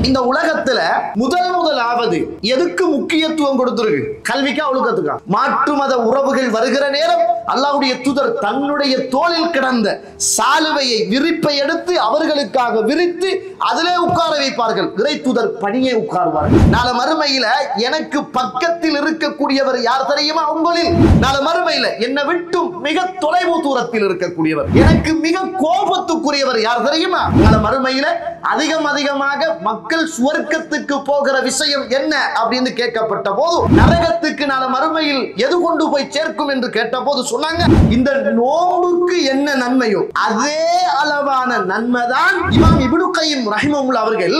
இந்த உலகத்துல முதலாவது எதுக்கு முக்கியத்துவம் கொடுத்திருக்கு? கல்விக்கா ஒழுக்கத்துக்கா? மாற்று மத உறவுகள் வருகிற நேரம் அல்லாஹ்வுடைய தூதர் தன்னுடைய தோளில் கிடந்த சாலுவையை விரிப்பை எடுத்து அவர்களுக்காக விரித்து அதிலே உட்கார வைப்பார்கள். இறை தூதர் பணியை உட்காருவார்கள். நாளை மறுமையில எனக்கு பக்கத்தில் இருக்கக்கூடியவர் யார் தெரியுமா? உங்களில் நாளை மறுமையில என்னை விட்டும் மிக தொலைவு தூரத்தில் இருக்கக்கூடியவர், எனக்கு மிக கோபத்துக்குரியவர் யார் தெரியுமா? நாளை மறுமையில அதிகமாக மக்கள் சுவர்க்கத்துக்கு போகிற விஷயம் என்ன அப்படின்னு கேட்கப்பட்ட போது, நரகத்துக்கு நாளை மறுமையில் எது கொண்டு போய் சேர்க்கும் என்று கேட்ட போது சொன்னாங்க, இந்த நோம்புக்கு என்ன நன்மையோ அதே அளவான நன்மைதான். இமாம் இப்னு கய்யிம் ரஹிமஹுல்லாஹ் அவர்கள்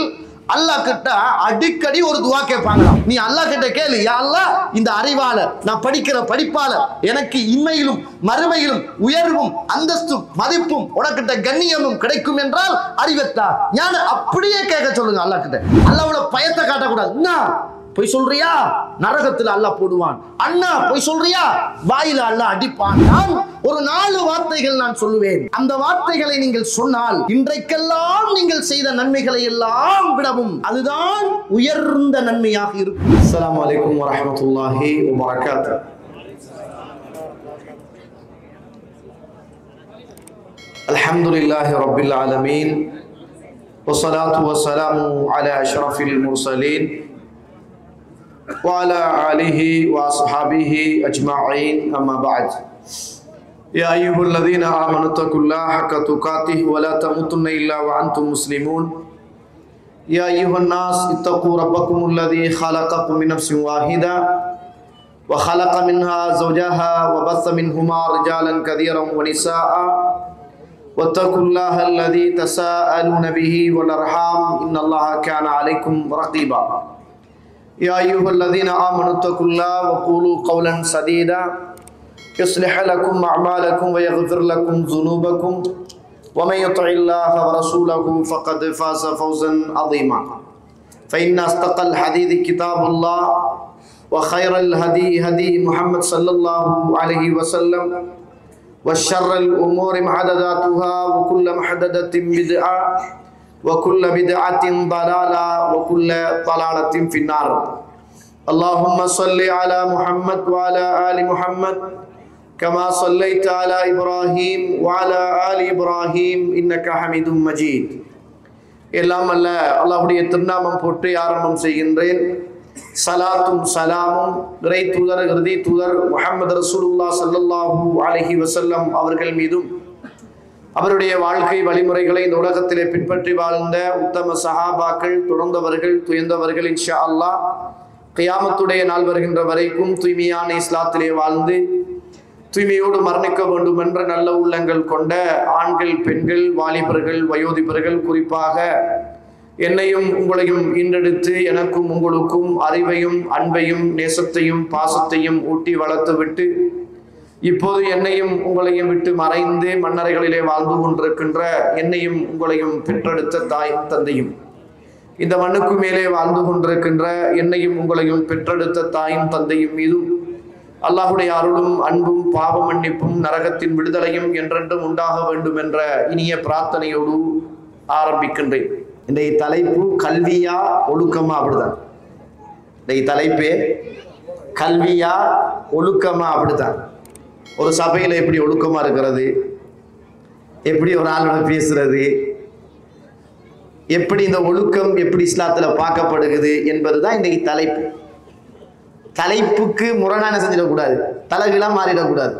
அல்லாஹ் கிட்ட அடிக்கடி ஒரு துவா கேட்பாங்களாம். நீ அல்லாஹ் கிட்ட கேளு, யா அல்லாஹ், இந்த அறிவாளர், நான் படிக்கிற படிப்பாளர், எனக்கு இன்மையிலும் மறுமையிலும் உயர்வும் அந்தஸ்தும் மதிப்பும் உனக்கிட்ட கண்ணியமும் கிடைக்கும் என்றால் அறிவத்தா ஞான அப்படியே கேட்க சொல்லுங்க அல்லாஹ் கிட்ட. அல்லாஹ்வோட பயத்தை காட்டக்கூடாது. என்ன பொய் சொல்றியா? நரகத்தில் அல்லாஹ் போடுவான். அண்ணா பொய் சொல்றியா? வாயில அல்லாஹ் அடிப்பான். நான் ஒரு 4 வார்த்தைகள் நான் சொல்லுவேன். அந்த வார்த்தைகளை நீங்கள் சொன்னால் இன்றைக்கெல்லாம் நீங்கள் செய்த நன்மைகளை எல்லாம் விடவும் அதுதான் உயர்ந்த நன்மையாக இருக்கும். அஸ்ஸலாமு அலைக்கும் வரஹ்மத்துல்லாஹி வபரகாத்துஹு. அல்ஹம்துலில்லாஹி ரப்பில் ஆலமீன் வஸ்ஸலாத்து வஸ்ஸலாமு அலா அஷ்ரஃபில் முர்ஸலீன் وعلى آله وأصحابه أجمعين أما بعد يا أيها الذين آمنوا اتقوا الله حق تقاته ولا تموتن إلا وأنتم مسلمون يا أيها الناس اتقوا ربكم الذي خلقكم من نفس واحدة وخلق منها زوجها وبث منهما رجالا كثيرا ونساء واتقوا الله الذي تساءلون به والأرحام إن الله كان عليكم رقيبا يا أيها الذين آمنوا اتقوا الله وقولوا قولا سديدا يصلح لكم أعمالكم ويغفر لكم ذنوبكم ومن يطع الله ورسوله فقد فاز فوزا عظيما فإن أصدق الحديث كتاب الله وخير الهدي هدي محمد صلى الله عليه وسلم وشر الأمور محدثاتها وكل محدثة بدعة وكل بدعة ضلالة وكل ضلالة في النار اللهم صل على محمد وعلى آل محمد كما صليت على إبراهيم وعلى آل إبراهيم إنك حميد مجيد. எல்லாம் அல்ல அல்லாஹ்வுடைய திருநாமம் போற்றி ஆரம்பம் செய்கின்றேன். சலாத்தும் சலாமும் இறை தூதர் இறுதி தூதர் முஹம்மது ரசூலுல்லாஹ் ஸல்லல்லாஹு அலைஹி வஸல்லம் அவர்கள் மீதும் அவருடைய வாழ்க்கை வழிமுறைகளை இந்த உலகத்திலே பின்பற்றி வாழ்ந்த உத்தம சஹாபாக்கள், தொடர்ந்தவர்கள், துயர்ந்தவர்கள் இன்ஷா அல்லாஹ் கியாமத்துடைய நாள் வருகின்ற வரைக்கும் தூய்மையான இஸ்லாத்திலே வாழ்ந்து தூய்மையோடு மரணிக்க வேண்டும் என்ற நல்ல உள்ளங்கள் கொண்ட ஆண்கள், பெண்கள், வாலிபர்கள், வயோதிபர்கள், குறிப்பாக என்னையும் உங்களையும் ஈண்டெடுத்து எனக்கும் உங்களுக்கும் அறிவையும் அன்பையும் நேசத்தையும் பாசத்தையும் ஊட்டி வளர்த்து விட்டு இப்போது என்னையும் உங்களையும் விட்டு மறைந்து மன்னரைகளிலே வாழ்ந்து கொண்டிருக்கின்ற என்னையும் உங்களையும் பெற்றெடுத்த தாயும் தந்தையும், இந்த மண்ணுக்கு மேலே வாழ்ந்து கொண்டிருக்கின்ற என்னையும் உங்களையும் பெற்றெடுத்த தாயும் தந்தையும் மீதும் அல்லாஹ்வுடைய அருளும் அன்பும் பாவ மன்னிப்பும் நரகத்தின் விடுதலையும் என்றென்றும் உண்டாக வேண்டும் என்ற இனிய பிரார்த்தனையோடு ஆரம்பிக்கின்றேன். இன்றைய தலைப்பு கல்வியா ஒழுக்கமா? அப்படிதான் இன்றைய தலைப்பே கல்வியா ஒழுக்கமா? அப்படித்தான். ஒரு சபையில் எப்படி ஒழுக்கமா இருக்கிறது, எப்படி ஒரு ஆளோட பேசுறது, எப்படி இந்த ஒழுக்கம் எப்படி இஸ்லாத்துல பார்க்கப்படுகிறது என்பதுதான் இன்றைக்கு தலைப்பு. தலைப்புக்கு முரணான செஞ்சிடக்கூடாது, தலைகளாக மாறிடக்கூடாது.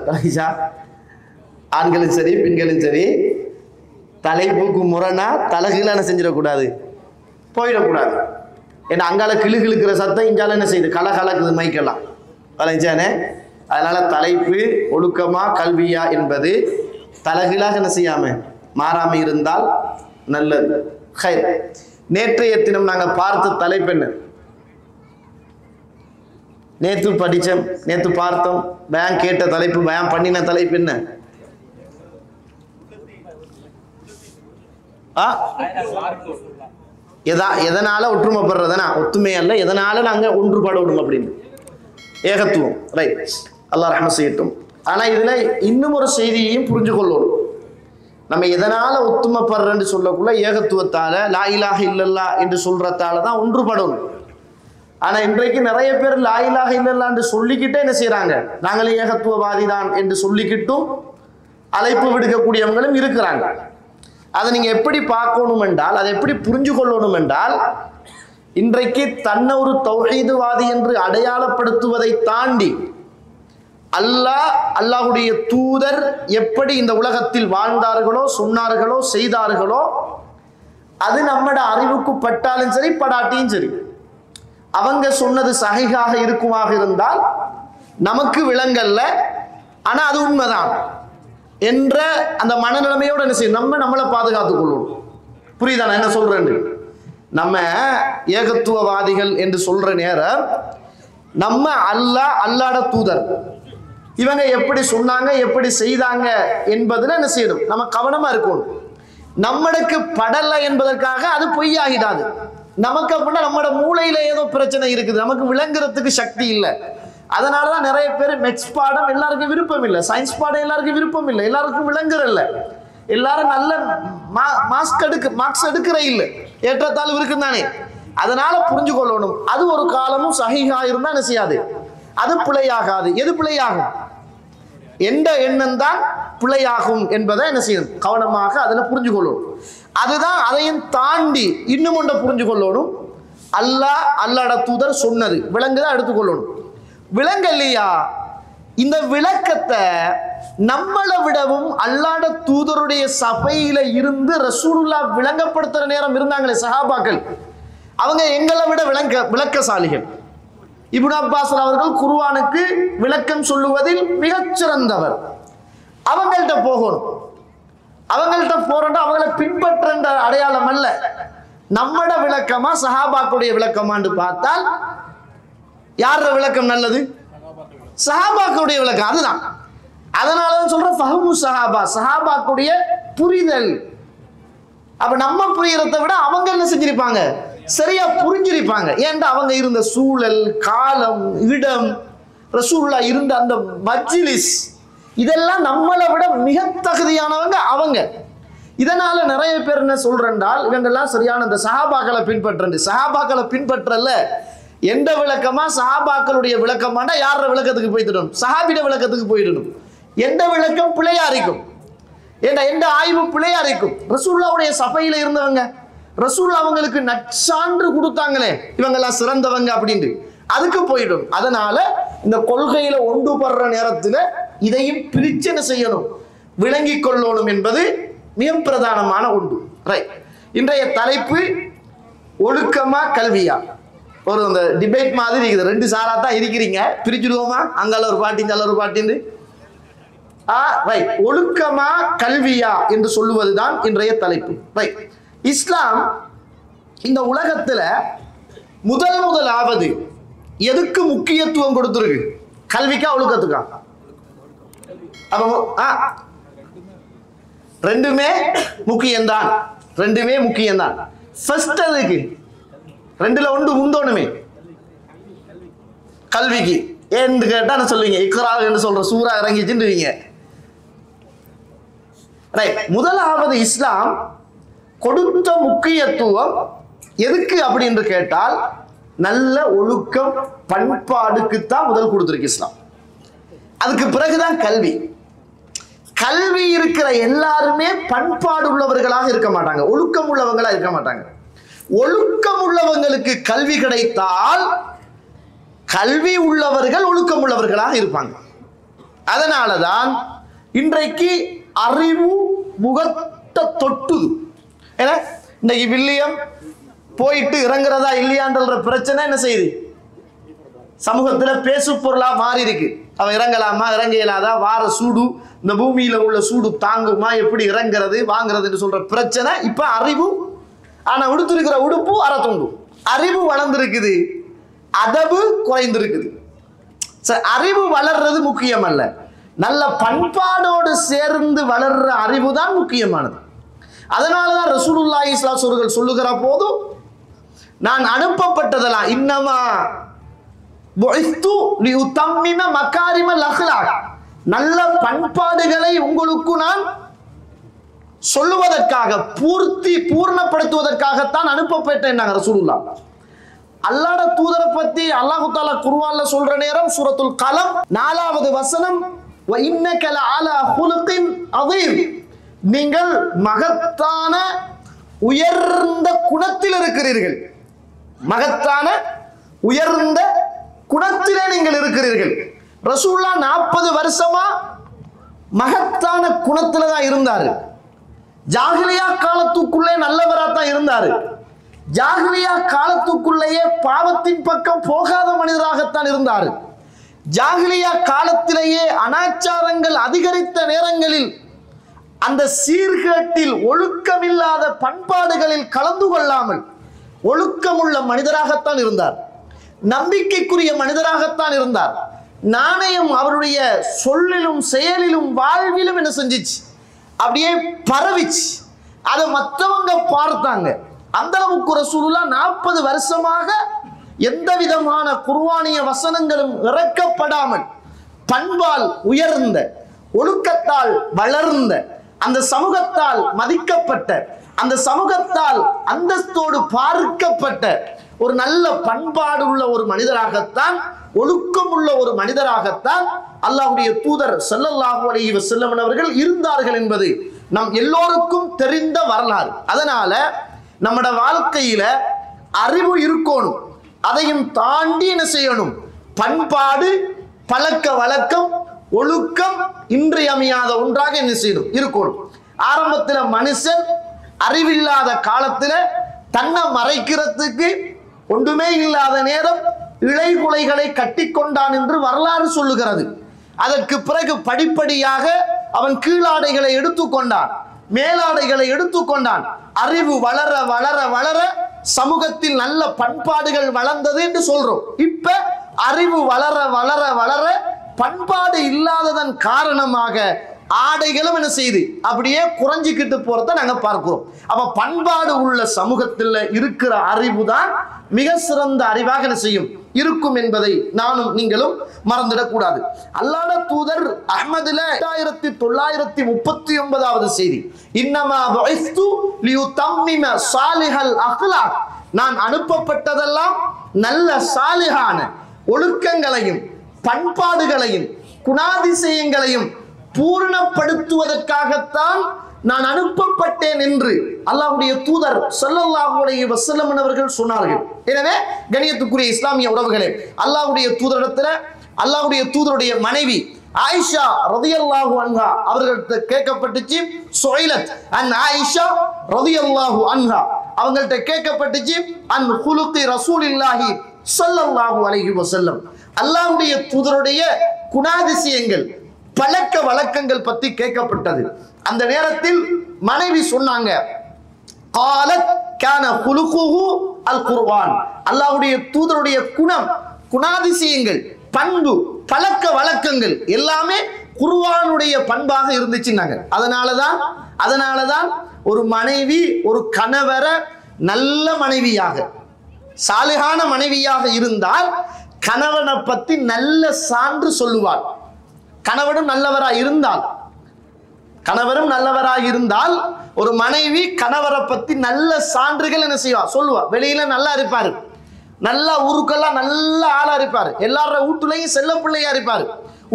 ஆண்களும் சரி பெண்களும் சரி தலைப்புக்கு முரணா தலைகளான செஞ்சிடக்கூடாது, போயிடக்கூடாது. ஏன்னா அங்கால கிளுகிழுக்கிற சத்தம் இங்கால என்ன செய்யுது, கலக்குது மைக்கெல்லாம் வளைஞ்சானே. அதனால தலைப்பு ஒழுக்கமா கல்வியா என்பது தலைகளாக என்ன செய்யாம மாறாம இருந்தால் நல்லது. நேற்றைய தினம் நாங்கள் பார்த்த தலைப்பு என்ன? நேற்று படித்தோம், நேற்று பார்த்தோம், பயம் கேட்ட தலைப்பு, பயம் பண்ணின தலைப்பு என்ன? எதனால ஒற்றுமைப்படுறதுனா ஒத்துமை அல்ல, எதனால நாங்க ஒன்றுபடணும் அப்படின்னு ஏகத்துவம். ரைட், அல்லாஹ் ரஹ்மத் செய்யட்டும். ஆனா இதுல இன்னும் ஒரு செய்தியையும் புரிஞ்சு கொள்ளணும். நம்ம எதனால ஒத்துமைப்படுறன்னு சொல்லக்குள்ள ஏகத்துவத்தால லா இலாஹ இல்லல்லாஹ் என்று சொல்றதால தான் ஒன்றுபடணும். ஆனா இன்றைக்கு நிறைய பேர் லா இலாஹ இல்லல்லாஹ் என்று சொல்லிக்கிட்டே என்ன செய்யறாங்க, நாங்களே ஏகத்துவவாதி தான் என்று சொல்லிக்கிட்டும் அழைப்பு விடுக்கக்கூடியவங்களும் இருக்கிறாங்க. அதை நீங்க எப்படி பார்க்கணும் என்றால், அதை எப்படி புரிஞ்சு கொள்ளணும் என்றால், இன்றைக்கு தன்னை ஒரு தௌஹீதுவாதி என்று அடையாளப்படுத்துவதை தாண்டி அல்லாஹ் அல்லாஹ்வுடைய தூதர் எப்படி இந்த உலகத்தில் வாழ்ந்தார்களோ சொன்னார்களோ செய்தார்களோ அது நம்மட அறிவுக்கு பட்டாலும் சரி படாட்டியும் சரி, அவங்க சொன்னது சஹீஹாக இருக்குமாக இருந்தால் நமக்கு விளங்கல்ல, ஆனா அது உண்மைதான் என்ற அந்த மனநிலைமையோட என்ன செய்யும், நம்மளை பாதுகாத்துக் கொள்ளணும். புரியுதா நான் என்ன சொல்றேன்? நம்ம ஏகத்துவவாதிகள் என்று சொல்ற நேரம் நம்ம அல்லாஹ்ட தூதர் இவங்க எப்படி சொன்னாங்க எப்படி செய்தாங்க என்பதுல என்ன செய்யணும், நம்ம கவனமா இருக்கணும். நம்மளுக்கு படல என்பதற்காக அது பொய்யாகிடாது. நமக்கு அப்படின்னா நம்மளோட மூளையில ஏதோ பிரச்சனை இருக்குது, நமக்கு விளங்குறதுக்கு சக்தி இல்லை. அதனாலதான் நிறைய பேர் மேத்ஸ் பாடம் எல்லாருக்கும் விருப்பம் இல்லை, சயின்ஸ் பாடம் எல்லாருக்கும் விருப்பம் இல்லை, எல்லாருக்கும் விளங்குறல்ல, எல்லாரும் நல்ல மார்க்ஸ் எடுக்கிற இல்லை, ஏற்றத்தாழ்வு இருக்குன்னு தானே. அதனால புரிஞ்சு கொள்ளணும், அது ஒரு காலமும் சஹீஹா இருந்தா என்ன செய்யாது, அது பிழையாகாது. எது பிழையாகும், எந்த எண்ணம் தான் பிழையாகும் என்பதை என்ன செய்யணும், கவனமாக அதுல புரிஞ்சு கொள்ளணும். அதுதான் அதையும் தாண்டி இன்னும் ஒன்றை புரிஞ்சு கொள்ளணும், அல்லாஹ்ட தூதர் சொன்னது விளங்குதான் எடுத்துக்கொள்ளணும். விளங்கலையா, இந்த விளக்கத்தை நம்மளை விடவும் அல்லாஹ்ட தூதருடைய சபையில இருந்து ரசூலுல்லாஹ் விளங்கப்படுத்துற நேரம் இருந்தாங்களே சஹாபாக்கள், அவங்க எங்களை விட விளக்கசாலிகள். இப்னு அப்பாஸ் அவர்கள் குர்ஆனுக்கு விளக்கம் சொல்லுவதில் மிகச்சிறந்தவர். அவங்கள்ட்ட போகணும், அவங்கள்ட்ட போறோம்னா அவங்களை பின்பற்ற அடையாளம் அல்ல. நம்மட விளக்கமா சஹாபாக்குடைய விளக்கமான்னு பார்த்தால் யார விளக்கம் நல்லது, சஹாபாக்குடைய விளக்கம் அதுதான். அதனாலதான் சொல்ற ஃபஹ்மு சஹாபா, சஹாபாக்குடைய புரிதல். அப்ப நம்ம புரியறதை விட அவங்க என்ன செஞ்சிருப்பாங்க, சரியா புரிஞ்சிருப்பாங்க. ஏன்டா அவங்க இருந்த சூழல், காலம், இடம், ரசூலுல்லாஹ் இருந்த அந்த மஜ்லிஸ், இதெல்லாம் நம்மளை விட மிக தகுதியானவங்க அவங்க. இதனால நிறைய பேர் என்ன சொல்றால், இவங்கெல்லாம் சரியான இந்த சஹாபாக்களை பின்பற்ற, சஹாபாக்களை பின்பற்றல எந்த விளக்கமா, சஹாபாக்களுடைய விளக்கமாண்டா யார விளக்கத்துக்கு போயிடணும், சஹாபிட விளக்கத்துக்கு போயிடணும். எந்த விளக்கம் பிழையா இருக்கும், எந்த ஆய்வு பிழையா இருக்கும். ரசூலுல்லாஹ்வுடைய சபையில இருந்தவங்க, ரசூலுல்லாஹ் அவங்களுக்கு நற்சான்று கொடுத்தாங்களே இவங்கெல்லாம் சிறந்தவங்க அப்படின்ட்டு, அதுக்கு போயிடும். அதனால இந்த கொள்கையில ஒன்றுபடுற நேரத்துல இதையும் பிரிச்சனை செய்யணும், விளங்கி கொள்ளணும் என்பது மிக பிரதானமான ஒன்று. ரைட், இன்றைய தலைப்பு ஒழுக்கமா கல்வியா. ஒரு அந்த டிபேட் மாதிரி இருக்குது, ரெண்டு சாரா தான் இருக்கிறீங்க, பிரிச்சுடுவோமா, அங்கால ஒரு பாட்டி அங்கால ஒரு பாட்டின்னு. ரைட், ஒழுக்கமா கல்வியா என்று சொல்லுவதுதான் இன்றைய தலைப்பு. ரைட், இஸ்லாம் இந்த உலகத்துல முதலாவது எதுக்கு முக்கியத்துவம் கொடுத்திருக்கு, கல்விக்கா ஒழுக்கத்துக்கா? ரெண்டுமே முக்கியம்தான், ரெண்டுமே முக்கியம்தான். ஃபர்ஸ்ட் அதுக்கு ரெண்டுல ஒன்று முந்தோணுமே, கல்விக்கு. ஏன்னு கேட்டா என்ன சொல்லுவீங்க, இக்ரா என்று சொல்ற சூரா இறங்கிச்சுன்றீங்க. முதலாவது இஸ்லாம் கொடுத்த முக்கியத்துவம் எதுக்கு அப்படின்னு கேட்டால், நல்ல ஒழுக்கம் பண்பாடுக்குத்தான் முதல் கொடுத்திருக்கு இஸ்லாம். அதுக்கு பிறகுதான் கல்வி. கல்வி இருக்கிற எல்லாருமே பண்பாடு உள்ளவர்களாக இருக்க மாட்டாங்க, ஒழுக்கம் உள்ளவங்களா இருக்க மாட்டாங்க. ஒழுக்கம் உள்ளவங்களுக்கு கல்வி கிடைத்தால் கல்வி உள்ளவர்கள் ஒழுக்கம் உள்ளவர்களாக இருப்பாங்க. அதனாலதான் இன்றைக்கு அறிவு முகத்தை தொட்டுது. ஏன்னா இன்னைக்கு வில்லியம் போயிட்டு இறங்குறதா இல்லையான்ற பிரச்சனை என்ன செய்யுது, சமூகத்துல பேசு பொருளா மாறி இருக்கு. அவன் இறங்கலாமா இறங்க இயலாதா, வார சூடு, இந்த பூமியில உள்ள சூடு தாங்குமா, எப்படி இறங்குறது வாங்குறதுன்னு சொல்ற பிரச்சனை இப்ப அறிவு. ஆனா உடுத்திருக்கிற உடுப்பு அறத்துண்டு. அறிவு வளர்ந்துருக்குது, அதவு குறைந்திருக்குது. அறிவு வளர்றது முக்கியம் அல்ல, நல்ல பண்பாடோடு சேர்ந்து வளர்ற அறிவு தான் முக்கியமானது. அதனாலதான் ரசூலுல்லாஹி ஸல்லல்லாஹு அலைஹி வஸல்லம் சொல்லுகிற போது, நான் அனுப்பப்பட்டதெல்லாம் இன்னமா புஇஸ்து லியுத்தம்மிம மகாரிமல் அக்லாக், நல்ல பண்பாடுகளை உங்களுக்கு நான் சொல்லுவதற்காக, பூர்ணப்படுத்துவதற்காகத்தான் அனுப்பப்பட்டேன் ரசூலுல்லாஹ். அல்லாஹ்வுடைய தூதரை பத்தி அல்லாஹ் தஆலா குர்ஆன்ல சொல்ற நேரம் சூரத்துல் கலம் 4வது வசனம், வ இன்னக லஅலா குலுகின் அதீம், நீங்கள் மகத்தான உயர்ந்த குணத்தில் இருக்கிறீர்கள். மகத்தான உயர்ந்த குணத்திலே நீங்கள் இருக்கிறீர்கள். ரசூலுல்லாஹ் 40 வருஷமா மகத்தான குணத்துல தான் இருந்தாரு. ஜாஹிலியா காலத்துக்குள்ளே நல்லவரா தான் இருந்தாரு. ஜாஹிலியா காலத்துக்குள்ளேயே பாவத்தின் பக்கம் போகாத மனிதராகத்தான் இருந்தாரு. ஜாஹிலியா காலத்திலேயே அனாச்சாரங்கள் அதிகரித்த நேரங்களில் அந்த சீர்கேட்டில் ஒழுக்கமில்லாத பண்பாடுகளில் கலந்து கொள்ளாமல் ஒழுக்கமுள்ள மனிதராகத்தான் இருந்தார். நம்பிக்கைக்குரிய மனிதராகத்தான் இருந்தார். நாணயம் அவருடைய சொல்லிலும் செயலிலும் வாழ்விலும் என்ன செஞ்சிச்சு, அப்படியே பரவிச்சு. அதை மற்றவங்க பார்த்தாங்க. அந்த அளவுக்கு ரசூலுல்லாஹ் 40 வருஷமாக எந்த விதமான குர்ஆனிய வசனங்களும் இறக்கப்படாமல் பண்பால் உயர்ந்த, ஒழுக்கத்தால் வளர்ந்த, அந்த சமூகத்தால் மதிக்கப்பட்ட, அந்த சமூகத்தால் அந்தஸ்தோடு பார்க்கப்பட்ட ஒரு நல்ல பண்பாடு உள்ள ஒரு மனிதராகத்தான், ஒழுக்கம் உள்ள ஒரு மனிதராகத்தான் அல்லாஹ்வுடைய தூதர் ஸல்லல்லாஹு அலைஹி வஸல்லம் அவர்கள் இருந்தார்கள் என்பது நம் எல்லோருக்கும் தெரிந்த வரலாறு. அதனால நம்மட வாழ்க்கையில அறிவு இருக்கணும், அதையும் தாண்டி என்ன செய்யணும், பண்பாடு, பழக்க வழக்கம், ஒழுக்கம் இன்றியமையாத ஒன்றாக என்ன செய்யணும், இருக்கணும். ஆரம்பத்தில் மனுஷன் அறிவில்லாத காலத்துல தன்னை மறைக்கிறதுக்கு ஒன்றுமே இல்லாத நேரம் இழைகுலைகளை கட்டி கொண்டான் என்று வரலாறு சொல்லுகிறது. அதற்கு பிறகு படிப்படியாக அவன் கீழாடைகளை எடுத்துக்கொண்டான், மேலாடைகளை எடுத்துக்கொண்டான். அறிவு வளர வளர வளர சமூகத்தில் நல்ல பண்பாடுகள் வளர்ந்தது என்று சொல்றோம். இப்ப அறிவு வளர வளர வளர பண்பாடு இல்லாததன் காரணமாக ஆடைகளும் என்ன செய்யுது, அப்படியே குறைஞ்சிக்கிட்டு போறத நாங்க பார்க்கிறோம். அப்ப பண்பாடு உள்ள சமூகத்தில் இருக்கிற அறிவு தான் மிக சிறந்த அறிவாக என்ன செய்யும், இருக்கும் என்பதை நானும் நீங்களும் மறந்துடக்கூடாது. அல்லாஹ்வுடைய தூதர் அஹ்மதுல 1939வது செய்தி, இன்னமா புஇஸ்து லியுதம்மிம சாலிஹல் அக்லாக், நான் அனுப்பப்பட்டதெல்லாம் நல்ல சாலிஹான ஒழுக்கங்களையும் பண்பாடுகளையும் குணாதிசயங்களையும் பூரணப்படுத்துவதற்காகத்தான் நான் அனுப்பப்பட்டேன் என்று அல்லாஹ்வுடைய தூதர் ஸல்லல்லாஹு அலைஹி வஸல்லம் அவர்கள் சொன்னார்கள். எனவே கண்ணியத்துக்குரிய இஸ்லாமிய உறவுகளே, அல்லாஹ்வுடைய தூதரிடத்துல அல்லாஹ்வுடைய தூதருடைய மனைவி ஆயிஷா ரலியல்லாஹு அன்ஹா அவர்கள்ட்ட கேட்கப்பட்டுச்சு. சுஐலத் அன் ஆயிஷா ரலியல்லாஹு அன்ஹா அவங்கள்ட்ட கேட்கப்பட்டுச்சு, அன் குலுகி ரசூலில்லாஹி ஸல்லல்லாஹு அலைஹி வஸல்லம், அல்லாஹ்வுடைய தூதருடைய குணாதிசயங்கள் பழக்க வழக்கங்கள் பத்தி கேட்கப்பட்டது. அந்த நேரத்தில் மனைவி சொன்னாங்க, காலத் கான குலுகுஹு அல் குர்ஆன், அல்லாஹ்வுடைய தூதருடைய குணம், குணாதிசயங்கள், பண்பு, பழக்க வழக்கங்கள் எல்லாமே குர்ஆனுடைய பண்பாக இருந்துச்சுன்னாங்க. அதனாலதான் ஒரு மனைவி ஒரு கணவரை நல்ல மனைவியாக, சாலிஹான மனைவியாக இருந்தால் கணவனை பத்தி நல்ல சான்று சொல்லுவாள். கணவனும் நல்லவராக இருந்தால் ஒரு மனைவி கணவரை பத்தி நல்ல சான்றுகள் என்ன செய்வா, சொல்லுவா. வெளியில நல்லா இருப்பாரு, நல்லா ஊருக்கெல்லாம் நல்ல ஆளா இருப்பாரு, எல்லார வீட்டுலையும் செல்ல பிள்ளையா இருப்பாரு.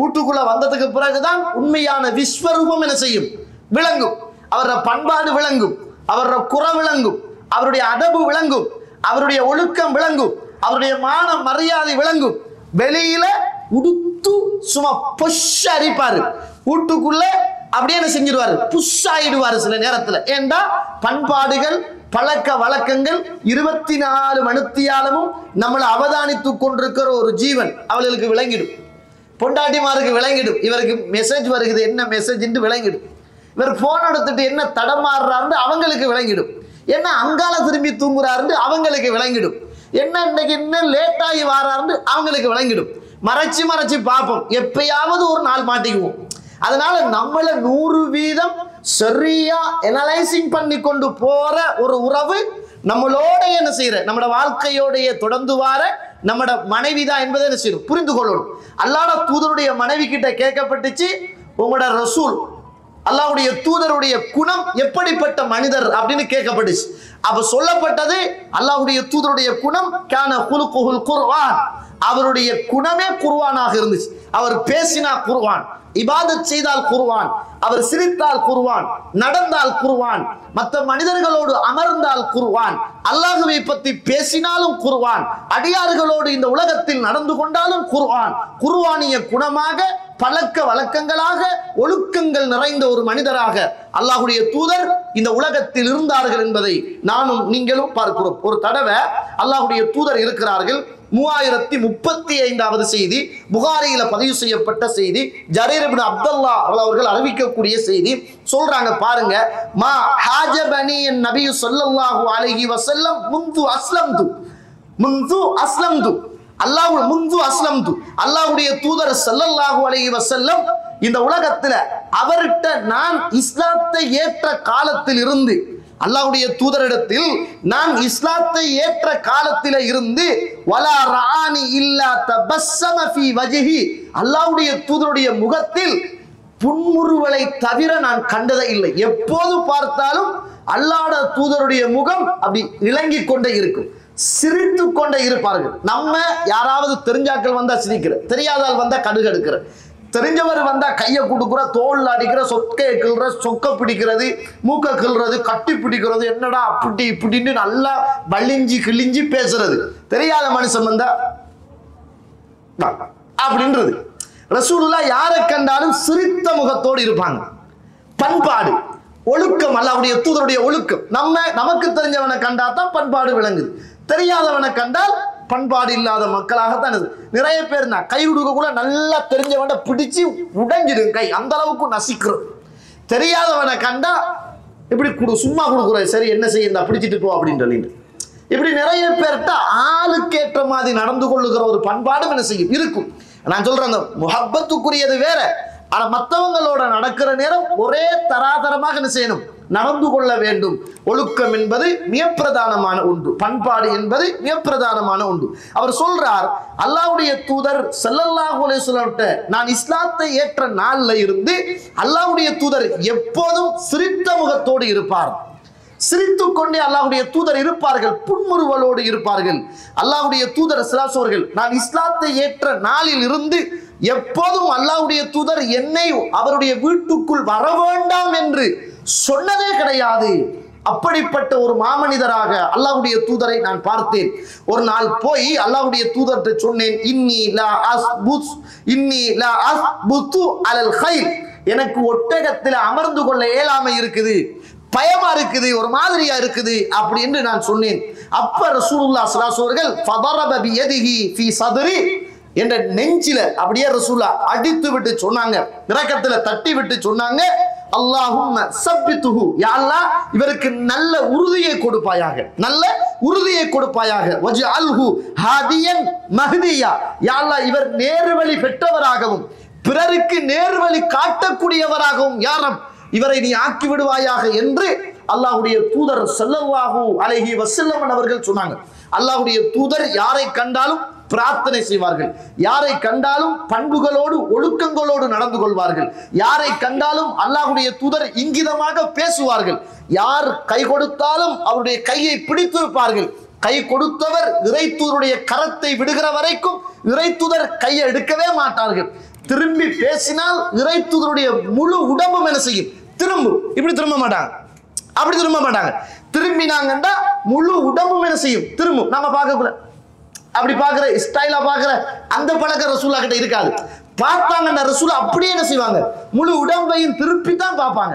வீட்டுக்குள்ள வந்ததுக்கு பிறகுதான் உண்மையான விஸ்வரூபம் என்ன செய்யும், விளங்கும். அவரோட பண்பாடு விளங்கும், அவரோட குறை விளங்கும், அவருடைய அதபு விளங்கும், அவருடைய ஒழுக்கம் விளங்கும், அவருடைய மான மரியாதை விளங்கும். வெளியில உடுத்து சும்மா பொஷ் அரிப்பாரு, வீட்டுக்குள்ள அப்படியே என்ன செஞ்சிருவாரு, புஷாயிடுவாரு சில நேரத்துல. ஏண்டா பண்பாடுகள் பழக்க வழக்கங்கள் 24 மணித்தியாலமும் நம்மளை அவதானித்து கொண்டிருக்கிற ஒரு ஜீவன் அவளுக்கு விளங்கிடும். பொண்டாட்டிமாருக்கு விளங்கிடும், இவருக்கு மெசேஜ் வருகிறது, என்ன மெசேஜ் என்று விளங்கிடும். இவர் போன் எடுத்துட்டு என்ன தடமாறுறாரு அவங்களுக்கு விளங்கிடும். என்ன அங்கால திரும்பி தூங்குறாரு அவங்களுக்கு விளங்கிடும். என்ன இன்னைக்கு இன்னும் லேட் ஆகி வாராரு அவங்களுக்கு விளங்கிடும். மறைச்சு பார்ப்போம், எப்பயாவது ஒரு நாள் மாட்டிக்குவோம். அதனால நம்மள 100% சரியா அனலைசிங் பண்ணி கொண்டு போற ஒரு உறவு நம்மளோட என்ன செய்யற, நம்மட வாழ்க்கையோடைய தொடர்ந்து வார நம்மட மனைவிதான் என்பதை என்ன செய்யணும், புரிந்து கொள்ளணும். அல்லாஹ்வுடைய தூதருடைய மனைவி கிட்ட கேட்கப்பட்டுச்சு, உங்களோட ரசூல் அல்லாஹ்வுடைய தூதருடைய குணம் எப்படிப்பட்ட மனிதர் அப்படின்னு கேட்கப்பட்டுச்சு. அப்ப சொல்லப்பட்டது அல்லாஹ்வுடைய தூதருடைய குணம் கான குலுகுல் குர்ஆன், அவருடைய குணமே குர்ஆனாக இருந்துச்சு. அவர் பேசினா குர்ஆன், இபாதத் செய்தால் குர்ஆன், அவர் சிரித்தால் குர்ஆன், நடந்தால் குர்ஆன், மற்ற மனிதர்களோடு அமர்ந்தால் குர்ஆன், அல்லாஹ்வை பற்றி பேசினாலும் குர்ஆன், அடியார்களோடு இந்த உலகத்தில் நடந்து கொண்டாலும் குர்ஆன். குர்ஆனிய குணமாக பழக்க வழக்கங்களாக ஒழுக்கங்கள் நிறைந்த ஒரு மனிதராக அல்லாஹ்வுடைய தூதர் இந்த உலகத்தில் இருந்தார்கள் என்பதை நானும் நீங்களும் பார்க்கிறோம். ஒரு தடவை அல்லாஹ்வுடைய தூதர் இருக்கிறார்கள். 3035வது செய்தி, புகாரியில பதிவு செய்யப்பட்ட செய்தி, ஜரீர் இப்னு அப்துல்லா அவர்கள் அறிவிக்கக்கூடிய செய்தி. சொல்றாங்க பாருங்க, மா ஹாஜபனி நபி ஸல்லல்லாஹு அலைஹி வஸல்லம் முந்து அஸ்லம்து அல்லாஹ்வுடைய தூதர் ஸல்லல்லாஹு அலைஹி வஸல்லம் இந்த உலகத்துல அவர்கிட்ட நான் இஸ்லாத்தை ஏற்ற காலத்தில் இருந்து, அல்லாஹ்வுடைய தூதரிடத்தில் நான் இஸ்லாத்தை ஏற்ற காலத்தில இருந்து வலா ரானி இல்லா தபஸ்ஸம ஃபீ வஜ்ஹி, அல்லாஹ்வுடைய தூதருடைய முகத்தில் புன்முறுவலை தவிர நான் கண்டதே இல்லை. எப்போது பார்த்தாலும் அல்லாஹ்வுடைய தூதருடைய முகம் அப்படி இலங்கி கொண்டே இருக்கும், சிரித்து கொண்டே இருப்பார்கள். நம்ம யாராவது தெரிஞ்சாக்கள் வந்தா சிரிக்கிற, தெரியாதால் வந்தா கடுகு எடுக்கிற, தெரிஞ்சவர் வந்தா கையை கொடுக்குற, தோல் அடிக்கிற, சொக்கையை கிள்ற, சொக்க பிடிக்கிறது, மூக்க கிள்றது, கட்டி பிடிக்கிறது, என்னடா அப்படி இப்படின்னு நல்லா வலிஞ்சி கிழிஞ்சி பேசுறது. தெரியாத மனுஷன் வந்தா அப்படின்றது. ரசூலுல்லாஹ் யாரை கண்டாலும் சிரித்த முகத்தோடு இருப்பாங்க. பண்பாடு, ஒழுக்கம், அல்லாஹ்வுடைய தூதருடைய ஒழுக்கம். நமக்கு தெரிஞ்சவனை கண்டா தான் பண்பாடு விளங்குது, தெரியாதவனை கண்டால் பண்பாடு இல்லாத மக்களாகத்தான். நிறைய பேர் நான் கை கொடுக்க கூட நல்லா தெரிஞ்சவனை பிடிச்சு உடைஞ்சிடும் கை, அந்த அளவுக்கு நசிக்கிறோம். தெரியாதவனை கண்டா இப்படி சும்மா கொடுக்குற, சரி என்ன செய்ய பிடிச்சிட்டு போ அப்படின்னு சொல்லிட்டு இப்படி நிறைய பேர்கிட்ட ஆளுக்கேற்ற மாதிரி நடந்து கொள்ளுகிற ஒரு பண்பாடும் என்ன செய்யும் இருக்கும். நான் சொல்றேன், அந்த முஹப்பத்துக்குரியது வேற, ஆனா மற்றவங்களோட நடக்கிற நேரம் ஒரே தராதரமாக என்ன செய்யணும், நடந்து கொள்ள வேண்டும். ஒழுக்கம் என்பது மிக பிரதானமான ஒன்று, பண்பாடு என்பது மிக பிரதானமான ஒன்று. அவர் சொல்றார், அல்லாஹ்வுடைய தூதர் ஸல்லல்லாஹு அலைஹி வஸல்லம் நான் இஸ்லாத்தை ஏற்ற நாள்ல இருந்து அல்லாஹ்வுடைய தூதர் எப்போதும் சிரித்த முகத்தோடு இருப்பார். சிரித்து கொண்டே அல்லாஹ்வுடைய தூதர் இருப்பார்கள், புன்முறுவலோடு இருப்பார்கள். அல்லாஹ்வுடைய தூதர் ஸல்லல்லாஹு அலைஹி வஸல்லம் நான் இஸ்லாத்தை ஏற்ற நாளில் இருந்து எப்போதும் அல்லாஹ்வுடைய தூதர் என்னை அவருடைய வீட்டுக்குள் வர வேண்டாம் என்று சொன்னதே கிடையாது. அப்படிப்பட்ட ஒரு மாமனிதராக அல்லாஹ்வுடைய தூதரை நான் பார்த்தேன். ஒரு நாள் போய் அல்லாஹ்வுடைய தூதர்கிட்ட சொன்னேன், இன்னி லா அஸ்புது அலல் கைல், எனக்கு ஒட்டகத்தில் அமர்ந்து கொள்ள இயலாமை இருக்குது, பயமா இருக்குது, ஒரு மாதிரியா இருக்குது அப்படி என்று நான் சொன்னேன். அப்ப ரசூலுல்லாஹ் ஸல்லல்லாஹு அலைஹி வஸல்லம் ஃபதரப பியதிஹி ஃபீ சத்ரி, என்ற நெஞ்சில அப்படியே ரசூலுல்லாஹ் அடித்து விட்டு சொன்னாங்க, இரக்கத்துல தட்டி விட்டு சொன்னாங்க, அல்லாஹும்ம சப்பித்துஹு, யா அல்லாஹ் இவருக்கு நல்ல உறுதியை கொடுப்பாயாக, நல்ல உறுதியை கொடுப்பாயாக, வஜ்அல்ஹு ஹாதியன் மஹ்தியா, யா அல்லாஹ் இவர் நேர்வழி பெற்றவராகவும் பிறருக்கு நேர்வழி காட்டக்கூடியவராகவும் யா ரப் இவரை நீ ஆக்கி விடுவாயாக என்று அல்லாஹ்வுடைய தூதர் ஸல்லல்லாஹு அலைஹி வஸல்லம் அவர்கள் சொன்னாங்க. அல்லாஹ்வுடைய தூதர் யாரை கண்டாலும் பிரார்த்தனை செய்வார்கள், யாரை கண்டாலும் பண்புகளோடு ஒழுக்கங்களோடு நடந்து கொள்வார்கள், யாரை கண்டாலும் அல்லாஹ்வுடைய தூதர் இங்கிதமாக பேசுவார்கள், யார் கை கொடுத்தாலும் அவருடைய கையை பிடித்திருப்பார்கள். கை கொடுத்தவர் இறைத்தூதருடைய கரத்தை விடுகிற வரைக்கும் இறைத்தூதர் கையை எடுக்கவே மாட்டார்கள். திரும்பி பேசினால் இறைத்தூதருடைய முழு உடம்பும் என்ன செய்யும், திரும்பும். இப்படி திரும்ப மாட்டாங்க, அப்படி திரும்ப மாட்டாங்க. திரும்பினாங்கன்னா முழு உடம்பும் என்ன செய்யும், திரும்பும். நம்ம பார்க்கக்கூட அப்படி பார்க்கிற ஸ்டைலா பார்க்கிற அந்த பழக்க ரசூலா கிட்ட இருக்காது. பார்த்தாங்கன்னா ரசூலா அப்படியே என்ன செய்வாங்க, முழு உடம்பையும் திருப்பி தான் பார்ப்பாங்க.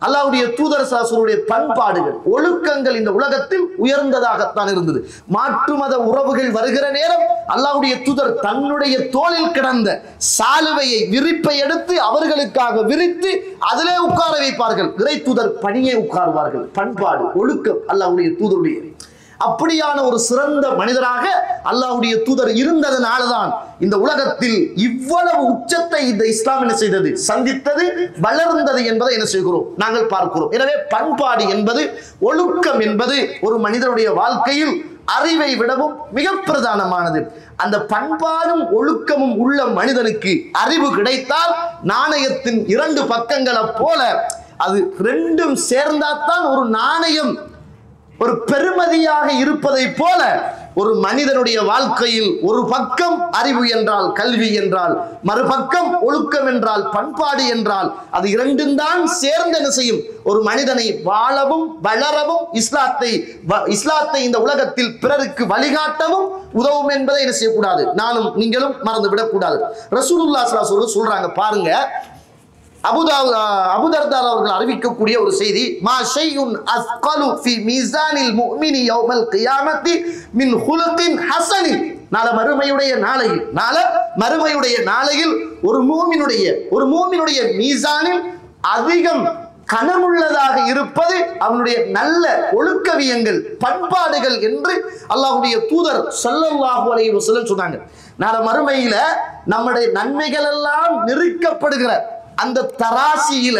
அல்லாஹ்வுடைய தூதர் ஸல்லல்லாஹு பண்பாடுகள் ஒழுக்கங்கள் இந்த உலகத்தில் உயர்ந்ததாகத்தான் இருந்தது. மாற்று மத உறவுகள் வருகிற நேரம் அல்லாஹ்வுடைய தூதர் தன்னுடைய தோளில் கிடந்த சாலுவையை விரிப்பை எடுத்து அவர்களுக்காக விரித்து அதிலே உட்கார வைப்பார்கள். இறை தூதர் பணியே உட்காருவார்கள். பண்பாடு ஒழுக்கம் அல்லாஹ்வுடைய தூதருடைய அப்படியான ஒரு சிறந்த மனிதராக அல்லாஹ்வுடைய தூதர் இருந்ததனால்தான் இந்த உலகத்தில் இவ்வளவு உச்சத்தை இந்த இஸ்லாம் என்ன செய்தது, சந்தித்தது, வளர்ந்தது என்பதை என்ன செய்கிறோம், நாங்கள் பார்க்கிறோம். எனவே பண்பாடு என்பது, ஒழுக்கம் என்பது ஒரு மனிதனுடைய வாழ்க்கையில் அறிவை விடவும் மிக பிரதானமானது. அந்த பண்பாடும் ஒழுக்கமும் உள்ள மனிதனுக்கு அறிவு கிடைத்தால் நாணயத்தின் 2 பக்கங்களை போல அது ரெண்டும் சேர்ந்தாத்தான் ஒரு நாணயம் ஒரு பெருமதியாக இருப்பதை போல ஒரு மனிதனுடைய வாழ்க்கையில் ஒரு பக்கம் அறிவு என்றால் கல்வி என்றால், மறுபக்கம் ஒழுக்கம் என்றால் பண்பாடு என்றால், அது இரண்டும் தான் சேர்ந்து என்ன செய்யும் ஒரு மனிதனை வாழவும் வளரவும் இஸ்லாத்தை இந்த உலகத்தில் பிறருக்கு வழிகாட்டவும் உதவும் என்பதை என்ன செய்யக்கூடாது, நானும் நீங்களும் மறந்து விடக்கூடாது. ரசூலுல்லாஹி ஸல்லல்லாஹு அலைஹி வஸல்லம் சொல்றாங்க பாருங்க, அபூதர்தா அவர்கள் அறிவிக்கக்கூடிய ஒரு செய்தி, மா ஷைஉன் அஸ்கலு ஃபி மீசானில் முஃமினி யௌமல் கியாமத்தி மின் ஹுலுகின் ஹஸனின். நாளை மறுமையுடைய நாளையில் ஒரு மூமினுடைய மீசானில் அதிகம் கனமுள்ளதாக இருப்பது அவனுடைய நல்ல ஒழுக்கவியங்கள் பண்பாடுகள் என்று அல்லாஹ்வுடைய தூதர் ஸல்லல்லாஹு அலைஹி வஸல்லம் சொன்னாங்க. நாளை மறுமையில நம்முடைய நன்மைகள் எல்லாம் நிறுக்கப்படுகிற அந்த தராசியில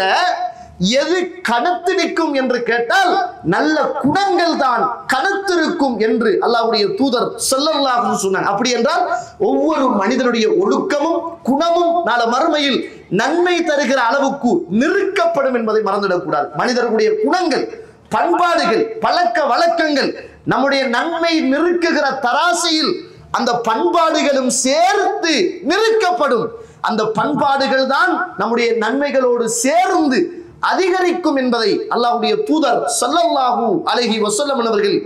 எது கனத்து நிற்கும் என்று கேட்டால் நல்ல குணங்கள் தான் கனத்திருக்கும் என்று அல்லாஹ்வுடைய தூதர் ஸல்லல்லாஹு அலைஹி சொன்னாங்க. அப்படி என்றால் ஒவ்வொரு மனிதனுடைய ஒழுக்கமும் குணமும் நாளை மறுமையில் நன்மை தருகிற அளவுக்கு நிறுக்கப்படும் என்பதை மறந்துவிடக்கூடாது. மனிதர்களுடைய குணங்கள் பண்பாடுகள் பழக்க வழக்கங்கள் நம்முடைய நன்மை நிறுக்குகிற தராசியில் அந்த பண்பாடுகளும் சேர்த்து நிறுக்கப்படும். அந்த பண்பாடுகள் தான் நம்முடைய நன்மைகளோடு சேர்ந்து அதிகரிக்கும் என்பதை அல்லாஹ்வுடைய தூதர் ஸல்லல்லாஹு அலைஹி வஸல்லம் அவர்கள்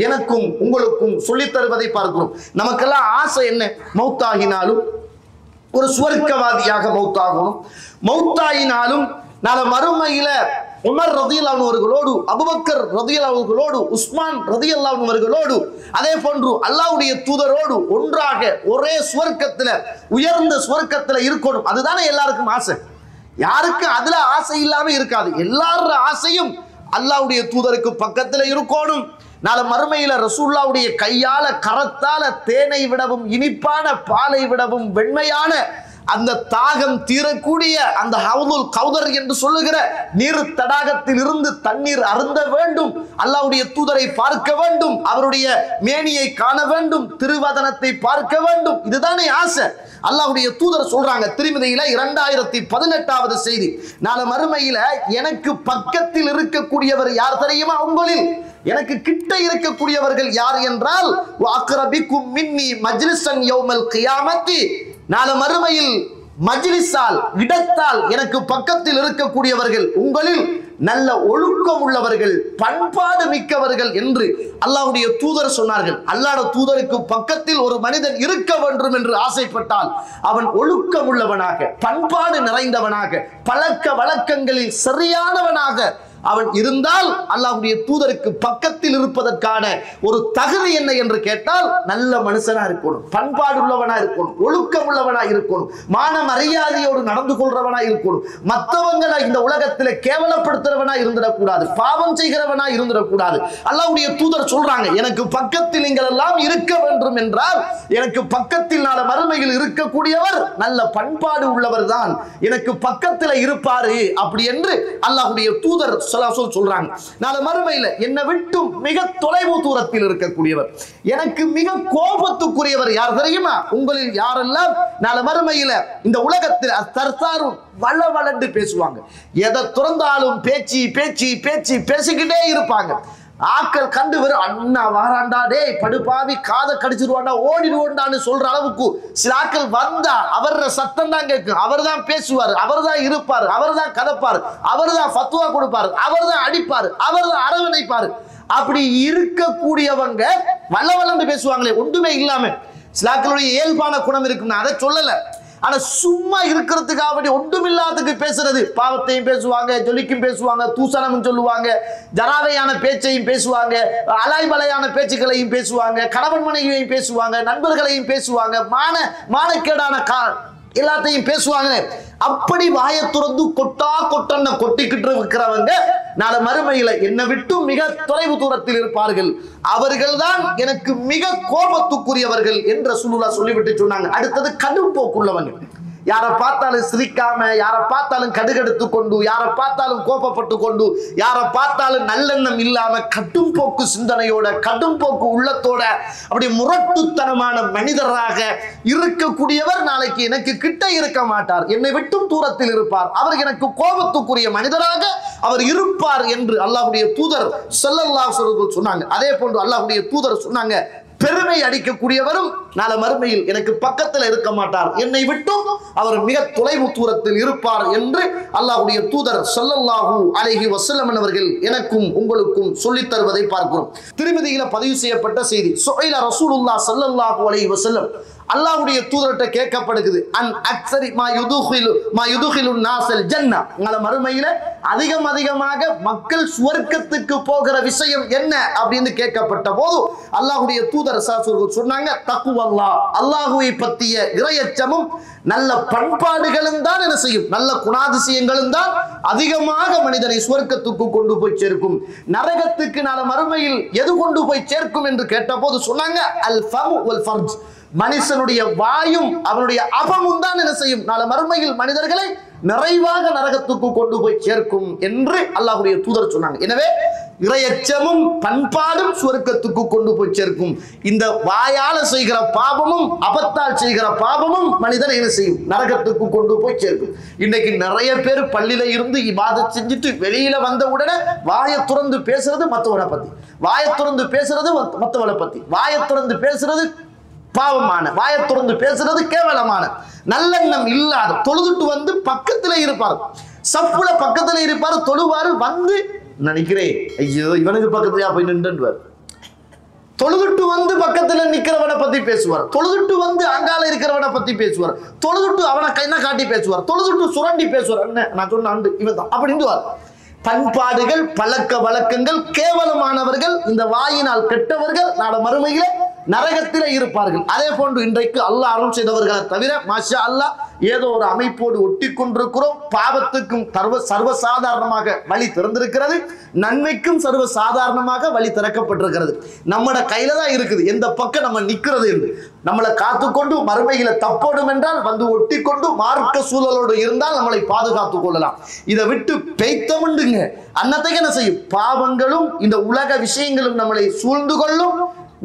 எனக்கும் உங்களுக்கும் சொல்லித் தருவதை பார்க்கிறோம். நமக்கெல்லாம் ஆசை என்ன, மௌத்தாகினாலும் ஒரு சுவர்க்கவாதியாக மௌத்தாகணும், மௌத்தாயினாலும் நாளை மறுமையில உமர் ரலியல்லாஹு அவர்களோடு, அபூபக்கர் ரலியல்லாஹு அவர்களோடு, உஸ்மான் ரலியல்லாஹு அவர்களோடு, அதே போன்று அல்லாஹ்வுடைய தூதரோடு ஒன்றாக ஒரே சுவர்க்கத்துல உயர்ந்த சுவர்க்கத்துல இருக்கணும். அதுதானே எல்லாருக்கும் ஆசை. யாருக்கு அதுல ஆசை இல்லாம இருக்காது. எல்லார ஆசையும் அல்லாஹ்வுடைய தூதருக்கு பக்கத்துல இருக்கணும். நாளை மறுமையில ரசூலுல்லாஹ்வுடைய கையால கரத்தால தேனை விடவும் இனிப்பான பாலை விடவும் வெண்மையான அந்த தாகம் தீரக்கூடிய அந்த ஹவுதுல் கௌதர் என்று சொல்லுகிற நீர் தடாகத்தில் இருந்து தண்ணீர் அருந்த வேண்டும், அல்லாஹ்வுடைய தூதரை பார்க்க வேண்டும், அவருடைய மேனியை காண வேண்டும், திருவதனத்தை பார்க்க வேண்டும். இதுதானே ஆசை. அல்லாஹ்வுடைய தூதர் சொல்றாங்க திருமதியில 2018வது செய்தி, நாளை மறுமையில எனக்கு பக்கத்தில் இருக்கக்கூடியவர் யார் தெரியுமா? உங்களில் எனக்கு கிட்ட இருக்கக்கூடியவர்கள் யார் என்றால் அக்ரபிக்கும் மின்னி மஜ்லிஸன் யௌமல் கியாமத்தி. நாளை மறுமையில் மஜ்லிஸால் இடத்தால் எனக்கு பக்கத்தில் இருக்கக்கூடியவர்கள் உங்களில் நல்ல ஒழுக்கம் உள்ளவர்கள் பண்பாடு மிக்கவர்கள் என்று அல்லாஹ்வுடைய தூதர் சொன்னார்கள். அல்லாஹ்வுடைய தூதருக்கு பக்கத்தில் ஒரு மனிதன் இருக்க வேண்டும் என்று ஆசைப்பட்டால் அவன் ஒழுக்கம் உள்ளவனாக பண்பாடு நிறைந்தவனாக பழக்க வழக்கங்களில் சரியானவனாக அவன் இருந்தால் அல்லாஹ்வுடைய தூதருக்கு பக்கத்தில் இருப்பதற்கான ஒரு தகுதி என்ன என்று கேட்டால் நல்ல மனுஷனா இருக்கணும், பண்பாடு உள்ளவனா இருக்கணும், ஒழுக்கம் உள்ளவனா இருக்கணும், மான மரியாதையோடு நடந்து கொள்றவனா இருக்கணும், மற்றவங்களை இந்த உலகத்தில் கேவலப்படுத்துறவனா இருந்துடக்கூடாது, பாவம் செய்கிறவனா இருந்துடக்கூடாது. அல்லாஹ்வுடைய தூதர் சொல்றாங்க எனக்கு பக்கத்தில் நீங்கள் எல்லாம் இருக்க வேண்டும் என்றால் எனக்கு பக்கத்தில் நாளை மறுமையில் இருக்கக்கூடியவர் நல்ல பண்பாடு உள்ளவர் தான் எனக்கு பக்கத்தில் இருப்பாரு அப்படி என்று அல்லாஹ்வுடைய தூதர் சொல்றாங்க. நாளை மறுமையில என்னை விட்டு மிக தொலைவு தூரத்தில் இருக்கக்கூடியவர் எனக்கு மிக கோபத்துக்குரியவர் யார் தெரியுமா? உங்களில் யாரெல்லாம் நாளை மறுமையில இந்த உலகத்தில் தர்சாரும் வளவளண்டு பேசுவாங்க, எதை துறந்தாலும் பேச்சு பேச்சு பேச்சு பேசிக்கிட்டே இருப்பாங்க. ஆக்கள் கண்டு வரும் அண்ணா வாராண்டா டேய் படுபாவி காதை கடிச்சிருவாண்டா ஓடிடுவோண்டான்னு சொல்ற அளவுக்கு சில ஆக்கள் வந்தா அவர சத்தம் தான் கேட்கும். அவர் தான் பேசுவார், அவர் தான் இருப்பார், அவர் தான் கதப்பார், அவர் தான் ஃபத்வா கொடுப்பார், அவர் தான் அடிப்பார், அவர் தான் அரவணைப்பார். அப்படி இருக்கக்கூடியவங்க வளவளந்து பேசுவாங்களே ஒன்றுமே இல்லாம. சில ஆக்களுடைய இயல்பான குணம் இருக்குன்னு அதை சொல்லல, ஆனா சும்மா இருக்கிறதுக்காக ஒன்றுமில்லாததுக்கு பேசுறது, பாவத்தையும் பேசுவாங்க, ஜொலிக்கும் பேசுவாங்க, தூசணமும் சொல்லுவாங்க, ஜராவையான பேச்சையும் பேசுவாங்க, அலாய்பலையான பேச்சுக்களையும் பேசுவாங்க, கணவன் மனைவியையும் பேசுவாங்க, நண்பர்களையும் பேசுவாங்க, மானக்கேடான எல்லாத்தையும் பேசுவாங்க. அப்படி வாயை துறந்து கொட்டன்னு கொட்டிக்கிட்டு இருக்கிறவங்க நாளை மறுமையில என்னை விட்டு மிக தொலைவு தூரத்தில் இருப்பார்கள், அவர்கள் தான் எனக்கு மிக கோபத்துக்குரியவர்கள் என்று ரசூலுல்லாஹ் சொல்லிவிட்டு சொன்னாங்க. அடுத்தது கடும் போக்குள்ளவங்க. யாரை பார்த்தாலும் சிரிக்காம, யாரை பார்த்தாலும் கடுகெடுத்து கொண்டு, யாரை பார்த்தாலும் கோபப்பட்டு கொண்டு, யாரை பார்த்தாலும் நல்லெண்ணம் இல்லாம கடும் போக்கு சிந்தனையோட, கடும் போக்கு உள்ளத்தோட, அப்படி முரட்டுத்தனமான மனிதராக இருக்கக்கூடியவர் நாளைக்கு எனக்கு கிட்ட இருக்க மாட்டார், என்னை விட்டும் தூரத்தில் இருப்பார், அவர் எனக்கு கோபத்துக்குரிய மனிதராக அவர் இருப்பார் என்று அல்லாஹ்வுடைய தூதர் ஸல்லல்லாஹு அலைஹி வஸல்லம் சொன்னாங்க. அதே போன்று அல்லாஹ்வுடைய தூதர் சொன்னாங்க, பெருமை அடிக்கக்கூடியவரும் நாளை மறுமையில் எனக்கு பக்கத்தில் இருக்க மாட்டார், என்னை விட்டும் அவர் மிக தொலைவு தூரத்தில் இருப்பார் என்று அல்லாஹ்வுடைய தூதர் ஸல்லல்லாஹு அலைஹி வஸல்லம் அவர்கள் எனக்கும் உங்களுக்கும் சொல்லித் தருவதை பார்க்கிறோம். திருமதியில பதிவு செய்யப்பட்ட செய்தி. சுஹைல ரசூலுல்லாஹ் ஸல்லல்லாஹு அலைஹி வஸல்லம் அல்லாஹ்வுடைய தூதர்கிட்ட கேட்கப்படுகிறது, அன் அக்ஸரி மா யுதுகிலு நாஸல் ஜன்னah, நாளை மறுமையில அதிகமாக மக்கள் சுவர்க்கத்துக்கு போகிற விஷயம் என்ன அப்படின்னு கேட்கப்பட்ட போது அல்லாஹ்வுடைய தூதர் சொன்னாங்க, தக்வல்லாஹ், அல்லாஹ்வை பற்றிய இறையச்சமும் நல்ல பண்பாடுகளும் தான் என்ன செய்யும், நல்ல குணாதிசயங்களும் தான் அதிகமாக மனிதனை சுவர்க்கத்துக்கு கொண்டு போய் சேர்க்கும். நரகத்துக்கு நாளை மறுமையில் எது கொண்டு போய் சேர்க்கும் என்று கேட்ட போது சொன்னாங்க, அல் ஃபம் வல் ஃபர்ஜ், மனுஷனுடைய வாயும் அவனுடைய அபமும் தான் என்ன செய்யும், நாளை மறுமையில் மனிதர்களை நிறைவாக நரகத்துக்கு கொண்டு போய் சேர்க்கும் என்று அல்லாஹ்வுடைய தூதர் சொன்னாங்க. எனவே இறையச்சமும் பண்பாடும் சுவர்க்கத்துக்கு கொண்டு போய் சேர்க்கும். இந்த வாயால செய்கிற பாவமும் அபத்தால் செய்கிற பாவமும் மனிதனை என்ன செய்யும், நரகத்துக்கு கொண்டு போய் சேர்க்கும். இன்னைக்கு நிறைய பேர் பள்ளியில இருந்து இபாதத் செஞ்சுட்டு வெளியில வந்த உடனே வாயை துறந்து பேசுறது மற்றவரை பத்தி, வாயை துறந்து பேசுறது மற்றவரை பத்தி, வாயை துறந்து பேசுறது பாவமான, வாயை துறந்து பேசுறது கேவலமான, நல்லெண்ணம் இல்லாத, தொழுதுட்டு வந்து பக்கத்துல இருப்பார், சப்புல பக்கத்துல இருப்பார், தொழுவாரு, வந்து நினைக்கிறேன் ஐயோ இவனுக்கு பக்கத்துலயா போய் நின்றுவார், தொழுதுட்டு வந்து பக்கத்துல நிக்கிறவனை பத்தி பேசுவார், தொழுதுட்டு வந்து அங்கால இருக்கிறவனை பத்தி பேசுவார், தொழுதுட்டு அவனை கைனா காட்டி பேசுவார், தொழுதுட்டு சுரண்டி பேசுவார், என்ன நான் சொன்ன ஆண்டு இவன் தான் அப்படின்னுவார். பண்பாடுகள் பழக்க வழக்கங்கள் கேவலமானவர்கள், இந்த வாயினால் கெட்டவர்கள் நாளை மறுமையில நரகத்தில இருப்பார்கள். அதே போன்று இன்றைக்கு அல்லாஹ் அருள் செய்தவர்களை தவிர மாஷா அல்லாஹ் ஏதோ ஒரு அமைப்போடு ஒட்டி கொண்டிருக்கிறோம். பாவத்துக்கும் சர்வசாதாரணமாக வழி திறந்திருக்கிறது, நன்மைக்கும் சர்வசாதாரணமாக வழி திறக்கப்பட்டிருக்கிறது. நம்மட கையில தான் இருக்குது எந்த பக்கம் நம்ம நிக்கிறது என்று. நம்மளை காத்துக்கொண்டு மறுமையில தப்போடும் என்றால் வந்து ஒட்டி கொண்டு மார்க்க சூழலோடு இருந்தால் நம்மளை பாதுகாத்துக் கொள்ளலாம். இதை விட்டு பெய்த்தமுண்டுங்க அன்னத்தைக்கு என்ன செய்யும், பாவங்களும் இந்த உலக விஷயங்களும் நம்மளை சூழ்ந்து கொள்ளும்,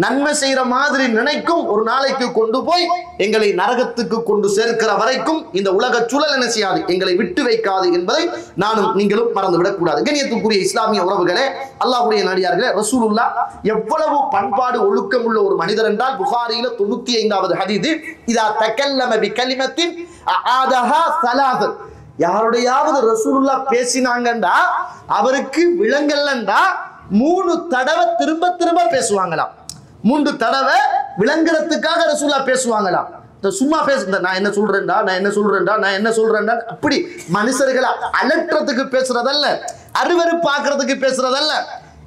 நன்மை செய்யற மாதிரி நினைக்கும், ஒரு நாளைக்கு கொண்டு போய் எங்களை நரகத்துக்கு கொண்டு சேர்க்கிற வரைக்கும் இந்த உலக சூழல் என்ன செய்யாது, எங்களை விட்டு வைக்காது என்பதை நானும் நீங்களும் மறந்துவிடக் கூடாது. கண்ணியத்துக்குரிய இஸ்லாமிய உறவுகளே, அல்லாஹ்வுடைய நடிகார்களே, ரசூலுல்லாஹ் எவ்வளவு பண்பாடு ஒழுக்கம் உள்ள ஒரு மனிதர் என்றால் புகாரியில 95வது ஹதீஸ், இதா தகல்லம பிகலிமத்தின் ஆதஹா ஸலாத், யாருடையாவது ரசூலுல்லாஹ் பேசினாங்கண்டா அவருக்கு விளங்கலண்டா 3 தடவை திரும்ப பேசுவாங்களாம். 3 தடவை விளங்குறதுக்காக ரசூலுல்லாஹ் பேசுவாங்களாம். சும்மா நான் என்ன சொல்றேன்டா அப்படி மனுஷர்களை அலற்றதுக்கு பேசுறதல்ல, அருவருப்பாக்குறதுக்கு பேசுறதல்ல.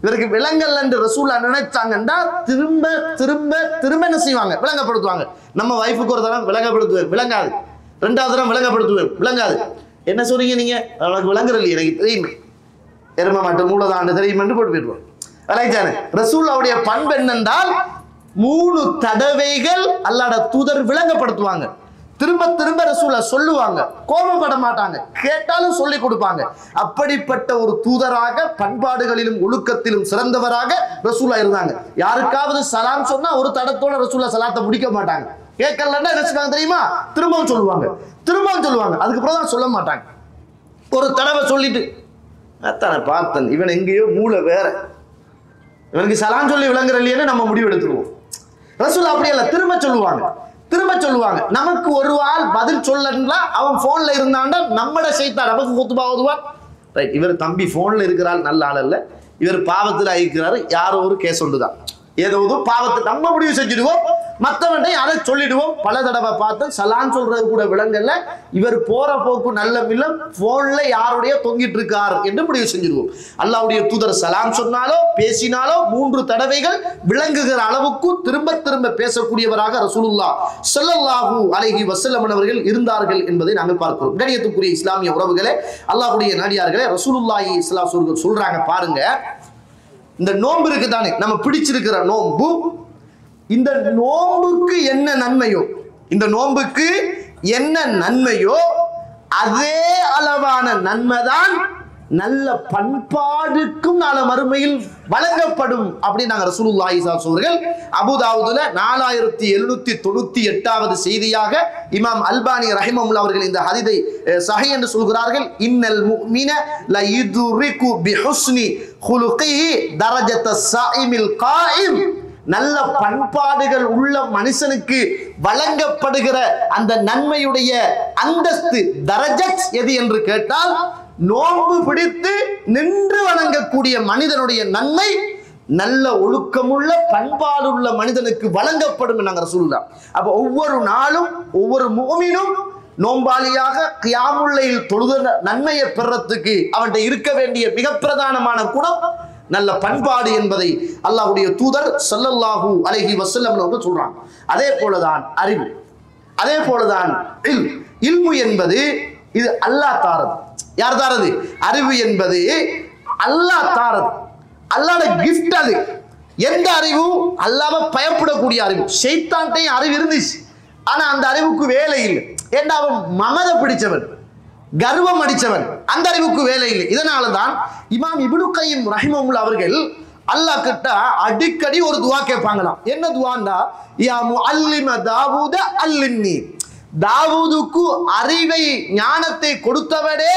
இவருக்கு விளங்கல் என்று ரசூலுல்லாஹ் நினைச்சாங்கன்னா திரும்ப என்ன செய்வாங்க, விளங்கப்படுத்துவாங்க. நம்ம வைஃபுக்கு ஒரு தரம் விளங்கப்படுத்துவேன், விளங்காது. 2வது தரம் விளங்கப்படுத்துவேன், விளங்காது. என்ன சொல்றீங்க நீங்க, அவனுக்கு விளங்குறது எனக்கு தெரியுமே, எரும மாட்டு மூலதாண்டு தெரியும் என்று போட்டு போயிடுவோம். ரசூலுல்லாஹ்வுடைய பண்பு என்னென்றால் 3 தடவைகள் அல்லாஹ்வுடைய தூதர் விளங்கப்படுத்துவாங்க, திரும்ப ரசூலுல்லாஹ் சொல்லுவாங்க, கோபப்பட மாட்டாங்க, கேட்டாலும் சொல்லி கொடுப்பாங்க. அப்படிப்பட்ட ஒரு தூதராக பண்பாடுகளிலும் ஒழுக்கத்திலும் சிறந்தவராக ரசூலுல்லாஹ் இருந்தாங்க. யாருக்காவது சலாம் சொன்னா ஒரு தடத்தோட ரசூலுல்லாஹ் சலாத்தை முடிக்க மாட்டாங்க. கேட்கலன்னா என்ன செய்வாங்க தெரியுமா, திரும்பவும் சொல்லுவாங்க. அதுக்கப்புறம் தான் சொல்ல மாட்டாங்க. ஒரு தடவை சொல்லிட்டு அத்தான பார்த்தன் இவன் எங்கேயோ மூளை வேற, இவனுக்கு சலாம் சொல்லி விளங்குற இல்லையேன்னு நம்ம முடிவு எடுத்துருவோம். ரசூலுல்லாஹ் அப்படி இல்ல, திரும்ப சொல்லுவாங்க. நமக்கு ஒரு ஆள் பதில் சொல்லா அவன் போன்ல இருந்தாண்டா நம்மட சைத்தான் நமக்கு குத்துபா ஓதுவான். ரைட், இவர் தம்பி போன்ல இருக்கிறாள், நல்ல ஆள் அல்ல, இவர் பாவத்தில் இருக்கிறாரு, யாரோ ஒரு கேஸ் ஒன்றுதான், ஏதோ பாவத்தை நம்ம முடிவு செஞ்சிடுவோம், மற்றவன்டை அதை சொல்லிடுவோம். பல தடவை பார்த்து சலான் சொல்றது கூட விளங்கல்ல, இவர் போற போக்கு நல்ல மில்ல, போன்ல யாருடைய தொங்கிட்டு இருக்கார் என்று முடிவு செஞ்சிடுவோம். அல்லாஹ்வுடைய தூதர் சலாம் சொன்னாலோ பேசினாலோ 3 தடவைகள் விளங்குகிற அளவுக்கு திரும்ப பேசக்கூடியவராக ரசூலுல்லாஹ் ஸல்லல்லாஹு அலைஹி வஸல்லம் அவர்கள் இருந்தார்கள் என்பதை நாங்கள் பார்க்கிறோம். கண்ணியத்துக்குரிய இஸ்லாமிய உறவுகளே, அல்லாஹ்வுடைய நாடியார்களே, ரசூலுல்லாஹி ஸல்லல்லாஹு அலைஹி வஸல்லம் சொல்றாங்க பாருங்க, இந்த நோன்பு இருக்கு தானே, நம்ம பிடிச்சிருக்கிற நோன்பு, இந்த நோன்புக்கு என்ன நன்மையோ, இந்த நோன்புக்கு என்ன நன்மையோ அதே அளவான நன்மைதான் நல்ல பண்பாடுக்கும் நாள மறுமையில் வழங்கப்படும் அப்படின்னு நாங்க ரசூலுல்லாஹி ஸல்லல்லாஹு அலைஹி அவர்கள் அபூதாவுதுல 4798வது செய்தியாக இமாம் அல்பானி ரஹிமஹுல்லாஹ் அவர்கள் இந்த ஹதீஸை சஹீஹ் என்று சொல்கிறார்கள். இன்னல் முஃமின ல யுத்ரிகு பிஹுஸ்னி குலுகிஹி தரஜத்தஸ் ஸாயிமில் காயிம். நல்ல பண்பாடுகள் உள்ள மனுஷனுக்கு வழங்கப்படுகிற அந்த நன்மையுடைய அந்தஸ்து தரஜத் எது என்று கேட்டால், நோன்பு பிடித்து நின்று வணங்கக்கூடிய மனிதனுடைய நன்மை நல்ல ஒழுக்கமுள்ள பண்பாடுள்ள மனிதனுக்கு வழங்கப்படும் நாங்கள் சொல்றோம். அப்ப ஒவ்வொரு நாளும் ஒவ்வொரு முஃமினும் நோம்பாளியாக கியாமுல் லைல் தொழுத நன்மையை பெறத்துக்கு அவன்கிட்ட இருக்க வேண்டிய மிக பிரதானமான குணம் நல்ல பண்பாடு என்பதை அல்லாஹ்வுடைய தூதர் ஸல்லல்லாஹு அலைஹி வஸல்லம் அவர்கள் சொல்றாங்க. அதே போலதான் அறிவு, அதே போலதான் இல்மு என்பது இது அல்லாஹ் தாரது. யார் தாரது? அறிவு என்பது அல்லாஹ் தாரது, அல்லாஹ்வுடைய கிஃப்ட். அது எந்த அறிவு? அல்லாஹ்வை பயப்படக்கூடிய அறிவு. ஷைத்தான்கிட்ட அறிவு இருந்துச்சு, ஆனா அந்த அறிவுக்கு வேலை இல்லை. ஏன்னா அவன் மமத பிடிச்சவன், கர்வம் அடிச்சவன், அந்த அறிவுக்கு வேலை இல்லை. இதனாலதான் இமாம் இப்னு கய்யிம் ரஹிமஹுல்லாஹ் அவர்கள் அல்லாஹ் கிட்ட அடிக்கடி ஒரு துவா கேட்பாங்களாம். என்ன துவாண்டா, யா முஅல்லிம தாவூத அல்லிம்னி. தாவூதுக்கு அறிவை ஞானத்தை கொடுத்தவனே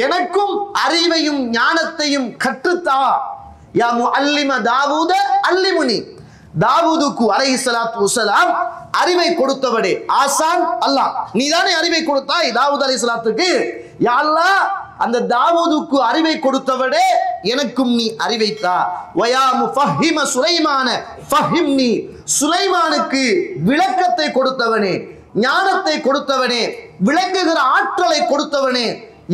எனக்கும் அறிவையும் ஞானத்தையும் கற்றுத்தா. யா முஅல்லிம தாவூத அல்லிமுனி. தாவூதுக்கு அலைஹிஸ்ஸலாத்து வஸலாம் அறிவை கொடுத்தவனே, ஆசான் அல்லாஹ், நீதானே அறிவை கொடுத்தாய் தாவூத் அலைஹிஸ்ஸலாத்துக்கு. யா அல்லாஹ், அந்த தாவூதுக்கு அறிவை கொடுத்தவனே எனக்கும் நீ அறிவைத்தா. வயா முஃபஹிம சுலைமான ஃபஹிம்னி. சுலைமானுக்கு விளக்கத்தை கொடுத்தவனே, ஞானத்தை கொடுத்தவனே, விளங்குகிற ஆற்றலை கொடுத்தவனே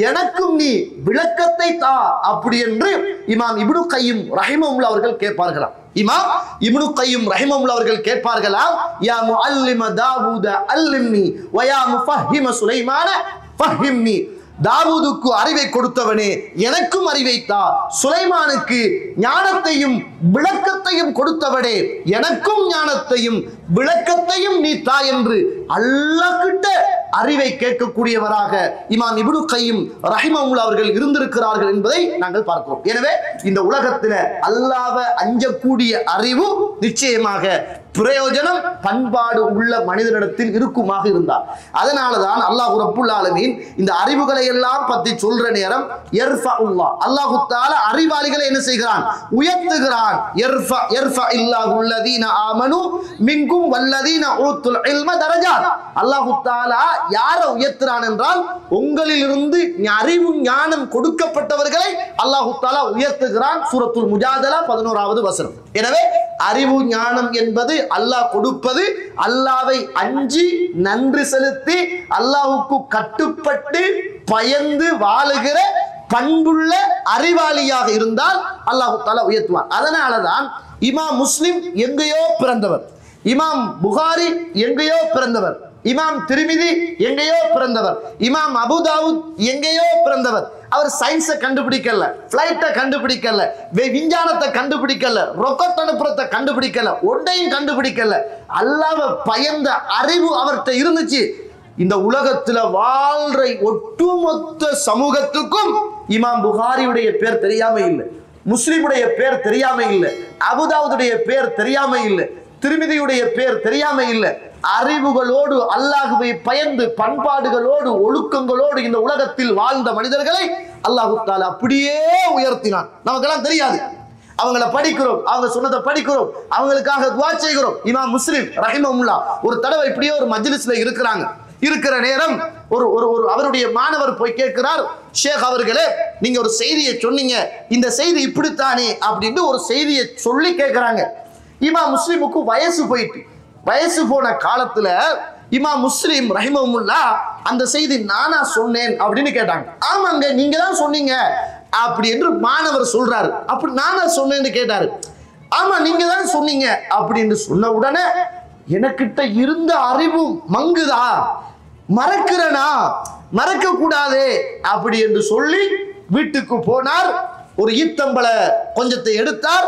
எனக்கும் நீ விளக்கத்தை தா. அப்படி என்று இமாம் இப்னு கய்யிம் ரஹிமஹுல்லாஹ் அவர்கள் கேட்பார்களாம். இமாம் இப்னு கய்யிம் ரஹிமஹுல்லாஹ் அவர்கள் கேட்பார்களாம், யா முஅல்லிம தாவூத அல்லிம்னி வ யா முஃபஹிம சுலைமான ஃபஹிம்னி. தாவூதுக்கு அறிவை கொடுத்தவனே எனக்கும் அறிவை தா. சுலைமானுக்கு ஞானத்தையும் விளக்கத்தையும் கொடுத்தவனே எனக்கும் ஞானத்தையும் விளக்கத்தையும் நீ தா என்று அல்லாஹ் கிட்ட அறிவை கேட்கக்கூடியவராக இமாம் இப்னு கய்யிம் ரஹிமஹுல்லாஹ் அவர்கள் இருந்திருக்கிறார்கள் என்பதை நாங்கள் பார்க்கிறோம். எனவே இந்த உலகத்தில் அல்லாஹ்வை அஞ்சக்கூடிய அறிவு நிச்சயமாக பிரயோஜனம் பண்பாடு உள்ள மனிதனிடத்தில் இருக்குமாக இருந்தார். அதனாலதான் அல்லாஹ் ரப்புல் ஆலமீன் இந்த அறிவுகளை எல்லாம் பத்தி சொல்ற நேரம் யர்ஃபஉல்லாஹ், அல்லாஹ் தஆலா அறிவாளிகளை என்ன செய்கிறான்? உயர்த்துகிறான். யர்ஃபஇல்லாஹுல்லதீன ஆமனு மின்கும் வல்லதீன ஊத்துல் இல்ம தரஜாத். அல்லாஹ் தஆலா யாரை உயர்த்துறான் என்றால், உங்களில் இருந்து அறிவு ஞானம் கொடுக்கப்பட்டவர்களை அல்லாஹ் தஆலா உயர்த்துகிறான். சூரத்துல் முஜாதலா 11வது வசனம். எனவே அறிவு ஞானம் என்பது அல்லாஹ் கொடுப்பது. அல்லாஹ்வை அஞ்சி நன்றி செலுத்தி அல்லாஹ்வுக்கு கட்டுப்பட்டு பயந்து வாழுகிற பண்புள்ள அறிவாளியாக இருந்தால் அல்லாஹ் தஆலா உயர்த்துவார். அதனாலதான் இமாம் முஸ்லிம் எங்கேயோ பிறந்தவர், இமாம் புகாரி எங்கேயோ பிறந்தவர், இமாம் திர்மிதி எங்கேயோ பிறந்தவர், இமாம் அபூ தாவூத் எங்கேயோ பிறந்தவர். அவர் சயின்ஸை கண்டுபிடிக்கல, பிளைட்டை கண்டுபிடிக்கல, விஞ்ஞானத்தை கண்டுபிடிக்கல, ரொக்கெட் அனுப்புறதை கண்டுபிடிக்கல, ஒன்றையும் கண்டுபிடிக்கல. அல்லாஹ்வை பயந்த அறிவு அவர்கிட்ட இருந்துச்சு. இந்த உலகத்துல வாழ்ற ஒட்டுமொத்த சமூகத்துக்கும் இமாம் புகாரியுடைய பேர் தெரியாம இல்லை, முஸ்லிமுடைய பேர் தெரியாம இல்லை, அபூதாவுடைய பேர் தெரியாம இல்லை, திர்மிதியுடைய பேர் தெரியாம இல்லை. அறிவுகளோடு அல்லாஹ்வை பயந்து பண்பாடுகளோடு ஒழுக்கங்களோடு இந்த உலகத்தில் வாழ்ந்த மனிதர்களை அல்லாஹ் தஆலா அப்படியே உயர்த்தினான். நமக்கெல்லாம் தெரியாது, அவங்கள படிக்கிறோம், அவங்க சொன்னதை படிக்கிறோம், அவங்களுக்காக துஆ செய்கிறோம். இமாம் முஸ்லிம் ரஹிமஹுல்லாஹ் ஒரு தடவை இப்படியே ஒரு மஜ்லிஸ்ல இருக்கிற நேரம் ஒரு அவருடைய மாணவர் போய் கேட்கிறார், ஷேக் அவர்களே, நீங்க ஒரு செய்தியை சொன்னீங்க, இந்த செய்தி இப்படித்தானே அப்படின்னு ஒரு செய்தியை சொல்லி கேட்கிறாங்க. இமாம் முஸ்லிமுக்கு வயசு போன காலத்துல இமாம் முஸ்லிம் ரஹிமஹுல்லாஹ் அந்த செய்தி நானா சொன்னேன் அப்படின்னு கேட்டாங்க. ஆமாங்க, நீங்க தான் சொன்னீங்க அப்படி என்று மாணவர் சொல்றாரு. அப்படி நானா சொன்னேன்னு கேட்டாரு. ஆமா, நீங்க தான் சொன்னீங்க அப்படின்னு சொன்ன உடனே எனக்கிட்ட இருந்த அறிவு மங்குதா, மறக்கிறனா, மறக்க கூடாது அப்படி என்று சொல்லி வீட்டுக்கு போனார். ஒரு ஈத்தம்பள கொஞ்சத்தை எடுத்தார்,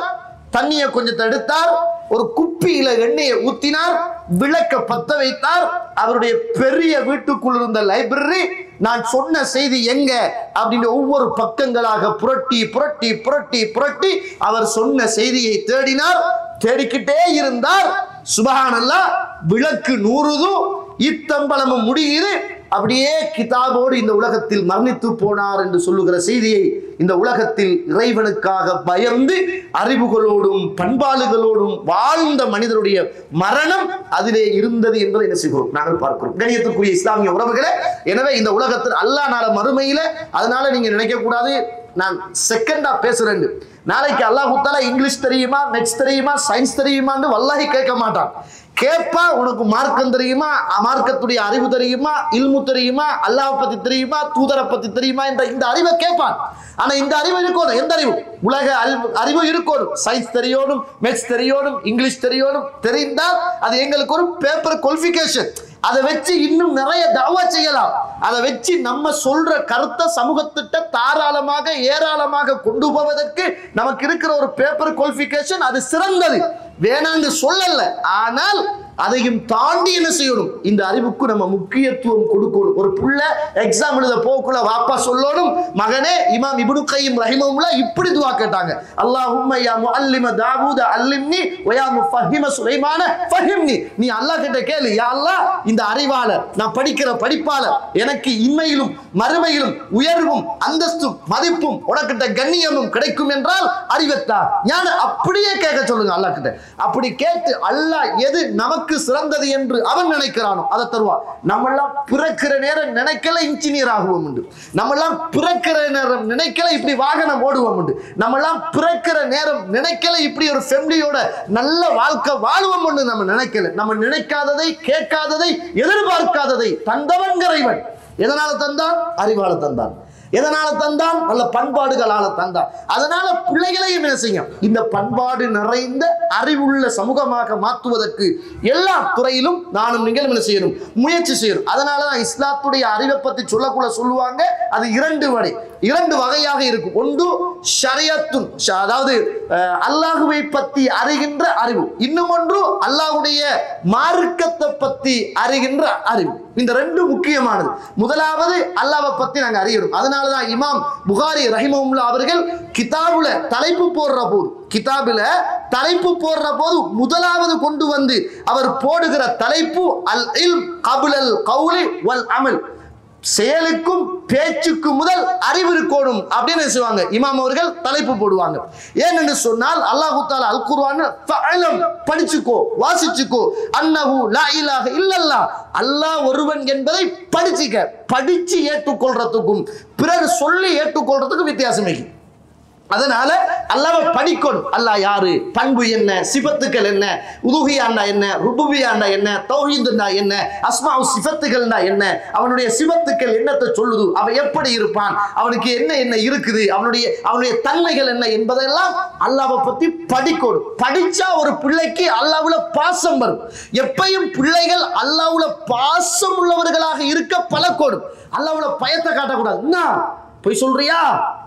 தண்ணியை கொஞ்சத்தை எடுத்தார், ஒரு குப்பியில எண்ணெயை ஊத்தினார், விளக்க பத்த வைத்தார். அவருடைய பெரிய வீட்டுக்குள் இருந்த லைப்ரரி நான் சொன்ன செய்தி எங்க அப்படின்னு ஒவ்வொரு பக்கங்களாக புரட்டி புரட்டி புரட்டி புரட்டி அவர் சொன்ன செய்தியை தேடினார். தேடிக்கிட்டே இருந்தார். சுபஹானல்லாஹ், விளக்கு நூறுதும் இத்தம்பலமும் முடியுது. அப்படியே கிதாபோடு இந்த உலகத்தில் மரணித்து போனார் என்று சொல்லுகிற செய்தியை இந்த உலகத்தில் இறைவனுக்காக பயந்து அறிவுகளோடும் பண்பாடுகளோடும் வாழ்ந்த மனிதருடைய மரணம் அதிலே இருந்தது என்பதை என்ன செய்கிறோம் நாங்கள் பார்க்கிறோம். கண்ணியத்துக்குரிய இஸ்லாமிய உறவுகளே, எனவே இந்த உலகத்தில் அல்லாஹ் நாள மறுமையில, அதனால நீங்க நினைக்க கூடாது நான் செகண்டா பேசுறேன். நாளைக்கு அல்லாஹ் தஆலா இங்கிலீஷ் தெரியுமா, மேத்ஸ் தெரியுமா, சயின்ஸ் தெரியுமான்னு வல்லாஹி கேட்க மாட்டான். கேட்பா, உனக்கு மார்க்கம் தெரியுமா, மார்க்கத்துடைய அறிவு தெரியுமா, இல்மு தெரியுமா, அல்லாஹ் பத்தி தெரியுமா, தூதரை பத்தி தெரியுமா என்ற இந்த அறிவை கேட்பான். ஆனா இந்த அறிவு இருக்கணும். எந்த அறிவு? உலக அறிவு இருக்கணும். சயின்ஸ் தெரியணும், மேத்ஸ் தெரியணும், இங்கிலீஷ் தெரியணும். தெரிந்தால் அது எங்களுக்கு ஒரு பேப்பர் குவாலிஃபிகேஷன். அதை வச்சு இன்னும் நிறைய தாவா செய்யலாம். அதை வச்சு நம்ம சொல்ற கருத்தை சமூகத்திட்ட தாராளமாக ஏராளமாக கொண்டு போவதற்கு நமக்கு இருக்கிற ஒரு பேப்பர் குவாலிஃபிகேஷன் அது சிறந்தது, வேணான்னு சொல்லல. ஆனால் அதையும் தாண்டி என்ன செய்யணும்? இந்த அறிவுக்கு நம்ம முக்கியத்துவம் கொடுக்கணும். ஒரு புள்ள எக்ஸாம் எழுத போக்குள்ள வாப்பா சொல்லணும், மகனே, இமாம் இப்னு கய்யிம் ரஹிமஹுல்லாஹ் இப்படி துஆ கேட்டாங்க, அல்லாஹும்ம யா முஅல்லிம தாவூத அல்லிம்னி வ யா முஃபஹிம சுலைமான ஃபஹிம்னி. நீ அல்லாஹ் கிட்ட கேளு, யா அல்லாஹ், இந்த அறிவாளர், நான் படிக்கிற படிப்பாளர், எனக்கு இன்மையிலும் மறுமையிலும் உயர்வும் அந்தஸ்தும் மதிப்பும் உனக்கிட்ட கண்ணியமும் கிடைக்கும் என்றால் அறிவத்தா ஞான அப்படியே கேட்க சொல்லுங்க அல்லாஹ் கிட்ட. அப்படி கேட்டு அல்லாஹ் எது நமக்கு சிறந்தது என்று அவன் நினைக்கிறானோ அதை தருவான். நம்மெல்லாம் பிறக்கிற நேரம் நினைக்கல இன்ஜினியர் ஆகுவோம் உண்டு. நம்மெல்லாம் பிறக்கிற நேரம் நினைக்கல இப்படி வாகனம் ஓடுவோம் உண்டு. நம்மெல்லாம் பிறக்கிற நேரம் நினைக்கல இப்படி ஒரு ஃபேமிலியோட நல்ல வாழ்க்கை வாழ்வோம் உண்டு. நம்ம நினைக்கல. நம்ம நினைக்காததை, கேட்காததை, எதிர்பார்க்காததை தந்தவன் இறைவன். எதனால தந்தான்? அறிவால தந்தான். எதனால தந்தான்? நல்ல பண்பாடுகளால தந்தான். அதனால பிள்ளைகளையும் என்ன செய்யும்? இந்த பண்பாடு நிறைந்த அறிவுள்ள சமூகமாக மாற்றுவதற்கு எல்லா துறையிலும் நானும் நீங்களும் என்ன செய்யணும்? முயற்சி செய்யணும். அதனாலதான் இஸ்லாத்துடைய அறிவை பத்தி சொல்லக்கூட சொல்லுவாங்க, அது இரண்டு வகையாக இருக்கும். ஒன்று ஷரியத்துன், அதாவது அல்லாஹுவை பத்தி அறிகின்ற அறிவு. இன்னும் ஒன்று அல்லாஹ்வுடைய மார்க்கத்தை பத்தி அறிகின்ற அறிவு. இந்த ரெண்டு முக்கியமானது. முதலாவது அல்லாஹ்வை பத்தி நாங்க அறியணும். அதனாலதான் இமாம் புகாரி ரஹிமஹுல்லாஹ் அவர்கள் கிதாபுல தலைப்பு போடுற போது முதலாவது கொண்டு வந்து அவர் போடுகிற தலைப்பு அல் இல்ம் கப்லல் கௌலி வல் அமல். செயலுக்கும் பேச்சுக்கும் முதல் அறிவு இருக்கணும் அப்படின்னு சொல்லுவாங்க. இமாம் அவர்கள் தலைப்பு போடுவாங்க. ஏன்னு சொன்னால் அல்லாஹ் தஆலா அல் குர்ஆன் ஃபஅலம், படிச்சுக்கோ, வாசிச்சுக்கோ, அன்னஹு லா இலாஹ இல்லல்லாஹ், அல்லாஹ் ஒருவன் என்பதை படிச்சு ஏற்றுக்கொள்றதுக்கும் பிறர் சொல்லி ஏற்றுக்கொள்றதுக்கும் வித்தியாசம் இருக்கு. அதனால அல்லாஹ்வை படிக்கணும். அல்லாஹ் யாரு, பண்பு என்ன, சிபத்துக்கள் என்ன, உலூஹியான்னா என்ன, ருபூபியான்னா என்ன, தௌஹீதுன்னா என்ன, அஸ்மாஉ சிஃபத்துகள்னா என்ன, அவனுடைய சிபத்துக்கள் என்னத்தை சொல்லுது, அவன் எப்படி இருப்பான், அவனுக்கு என்ன இருக்குது, அவனுடைய தன்மைகள் என்ன என்பதெல்லாம் அல்லாஹ்வை பத்தி படிக்கணும். படிச்சா ஒரு பிள்ளைக்கு அல்லாஹ்வுல பாசம் வரும். எப்பயும் பிள்ளைகள் அல்லாஹ்வுல பாசம் உள்ளவர்களாக இருக்க பழக்கணும். அல்லாஹ்வுல பயத்தை காட்டக்கூடாது. என்ன பொய் சொல்றியா,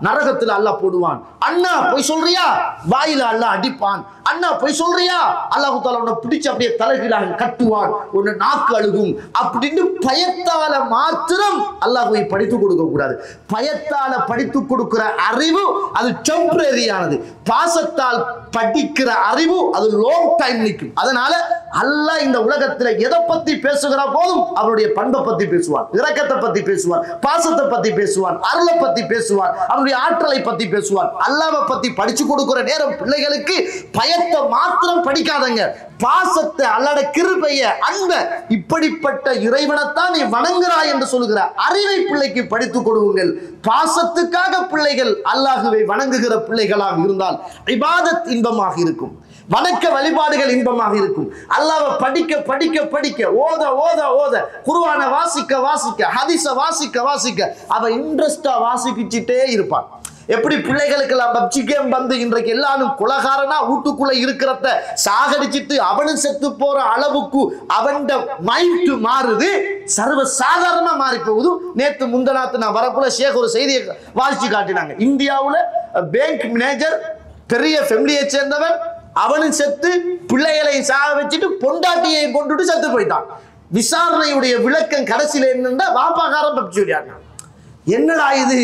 நரகத்தில் அல்லாஹ் போடுவான். அண்ணா பொய் சொல்றியா, வாயில அல்லாஹ் அடிப்பான். அண்ணா பொய் சொல்றியா, அல்லாஹ் தஆலா உன்னை பிடிச்சு அப்படியே தலைகீழாக கட்டுவான், உன்னை நாக்கு அழுகும் அப்படின்னு பயத்தால மாத்திரம் அல்லாஹ்வை படித்து கொடுக்க கூடாது. பயத்தால படித்து கொடுக்கிற அறிவு அது டெம்பரரியானது. பாசத்தால் படிக்கிற அறிவு அது லாங் டைம் நிற்கும். அதனால அல்லாஹ் இந்த உலகத்துல எதை பத்தி பேசுகிற போதும் அவருடைய பண்பை பத்தி பேசுவான், இரக்கத்தை பத்தி பேசுவான், பாசத்தை பத்தி பேசுவான், அருளை பத்தி பேசுவான், அவருடைய ஆற்றலை பத்தி பேசுவான். அல்லாஹ்வை பத்தி படிச்சு கொடுக்கிற நேரம் பிள்ளைகளுக்கு பயத்தை மாத்திரம் படிக்காதங்க, பாசத்தை, அல்லாஹ்வுடைய கிருபையை, அன்பை, இப்படிப்பட்ட இறைவனைத்தான் நீ வணங்குறாய் என்று சொல்லுகிற அறிவை பிள்ளைக்கு படித்துக் கொடுங்கள். பாசத்துக்காக பிள்ளைகள் அல்லாஹ்வை வணங்குகிற பிள்ளைகளாக இருந்தால் இபாதத் இன்பமாக இருக்கும், வணக்க வழிபாடுகள் இன்பமாக இருக்கும். அல்லாஹ்வை படிக்க படிக்க படிக்க, ஓத ஓத ஓத, குர்ஆனை வாசிக்க வாசிக்க, ஹதீஸை வாசிக்க வாசிக்க அவன் இன்ட்ரெஸ்டா வாசிக்கிட்டே இருப்பான். எப்படி பிள்ளைகளுக்கு எல்லாம் பப்ஜி கேம் வந்து இன்றைக்கு எல்லாரும் குலகாரனா வீட்டுக்குள்ள இருக்கிறத சாகடிச்சிட்டு அவனும் செத்து போற அளவுக்கு அவன் மைண்ட் மாறுது, சர்வ சாதாரணமா மாறி போகுது. நேத்து முந்தநாத்து நான் வரக்குள்ள ஷேக் ஒரு செய்தியை வாசிச்சு காட்டினாங்க. இந்தியாவுல பேங்க் மேனேஜர், பெரிய ஃபேமிலியை சேர்ந்தவன், அவனும் செத்து பிள்ளைகளை சாக வச்சுட்டு பொண்டாட்டியை கொண்டுட்டு செத்து போயிட்டான். விசாரணையுடைய விளக்கம் கடைசியில என்னன்னா வாப்பாக்காரன் தப்பிச்சு விளையாடினான். என்னடா இது,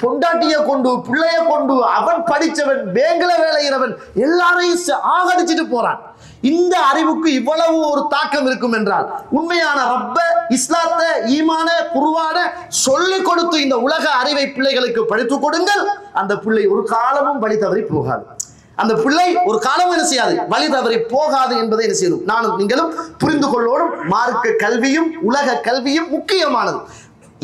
பொண்டாட்டிய கொண்டு பிள்ளைய கொண்டு அவன் படிச்சவன் பேங்க்ல வேலைகிறவன் எல்லாரையும் ஆகடிச்சிட்டு போறான். இந்த அறிவுக்கு இவ்வளவு ஒரு தாக்கம் இருக்கும் என்றால் உண்மையான ரப்ப இஸ்லாத்தை ஈமான குர்ஆன சொல்லிக் கொடுத்து இந்த உலக அறிவை பிள்ளைகளுக்கு படித்துக் கொடுங்கள். அந்த பிள்ளை ஒரு காலமும் வழி தவறி போகாது. அந்த பிள்ளை ஒரு காலம் என்ன செய்யாது, வழி தவறி போகாது என்பதை என்ன செய்யணும், நானும் நீங்களும் புரிந்து கொள்ளோடும். மார்க்க கல்வியும் உலக கல்வியும் முக்கியமானது.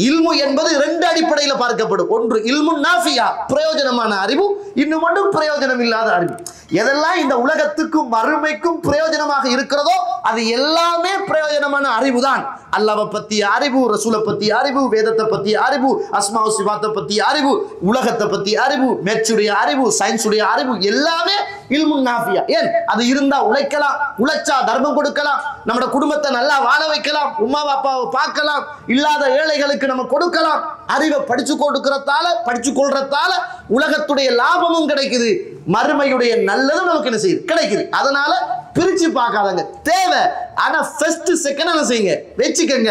இல்மு என்பது ரெண்டு அடிப்படையில் பார்க்கப்படும். ஒன்று இல்மு நாஃபியா, பிரயோஜனமான அறிவு, இன்னும் ஒன்று பிரயோஜனம் இல்லாத அறிவு. எதெல்லாம் இந்த உலகத்துக்கும் மறுமைக்கும் பிரயோஜனமாக இருக்கிறதோ அது எல்லாமே பிரயோஜனமான அறிவு தான். அல்லாஹ்வை பற்றிய அறிவு, ரசூலை பற்றிய அறிவு, வேதத்தை பற்றிய அறிவு, அஸ்மாஉ சிஃபாத்தை பற்றிய அறிவு, உலகத்தை பற்றிய அறிவு, மேட்சுடைய அறிவு, சயின்ஸுடைய அறிவு எல்லாமே இல்மு நாஃபியா. ஏன் அது இருந்தா உழைக்கலாம், உழைச்சா தர்மம் கொடுக்கலாம், நம்மளோட குடும்பத்தை நல்லா வாழ வைக்கலாம், உம்மா அப்பாவை பார்க்கலாம், இல்லாத ஏழைகளுக்கு நம்ம கொடுக்கலாம். அறிவை படிச்சு கொள்றதால உலகத்துடைய லாபமும் கிடைக்குது, மறுமையுடைய நல்லதும் நமக்கு என்ன செய்யுது, கிடைக்குது. அதனால பிரிச்சு பார்க்காதங்க, தேவை. ஆனா ஃபர்ஸ்ட் செகண்ட் என்ன செய்யுங்க, வச்சுக்கங்க.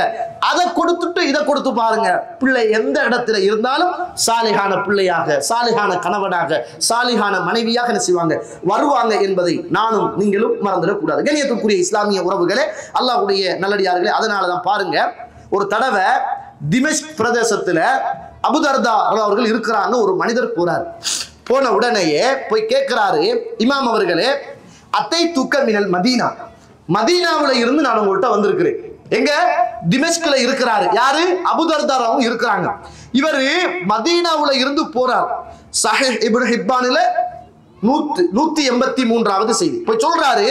அதை கொடுத்துட்டு இதை கொடுத்து பாருங்க. பிள்ளை எந்த இடத்துல இருந்தாலும் சாலிகான பிள்ளையாக, சாலிகான கணவனாக, சாலிகான மனைவியாக என்ன செய்வாங்க, வருவாங்க என்பதை நானும் நீங்களும் மறந்துடக்கூடாது. கண்ணியத்துக்குரிய இஸ்லாமிய உறவுகளே, அல்லாஹ்வுடைய நல்லடியார்களே, அதனாலதான் பாருங்க, ஒரு தடவை திமஷ்க் பிரதேசத்துல அபூ தர்தா அவர்கள் இருக்கிறாங்க. ஒரு மனிதர் போறார். போன உடனேயே போய் கேட்கிறாரு, இமாம் அவர்களே, அத்தை தூக்க மினல் மதீனா, மதீனாவுல இருந்து நான் உங்கள்கிட்ட வந்திருக்கிறேன். எங்க திமஷ்க்ல இருக்கிறாரு. யாரு? அபூ தர்தாவும் இருக்கிறாங்க. இவரு மதீனாவுல இருந்து போறார். சஹீஹ் இப்னு ஹிப்பானில 183வது செய்தி போய் சொல்றாரு,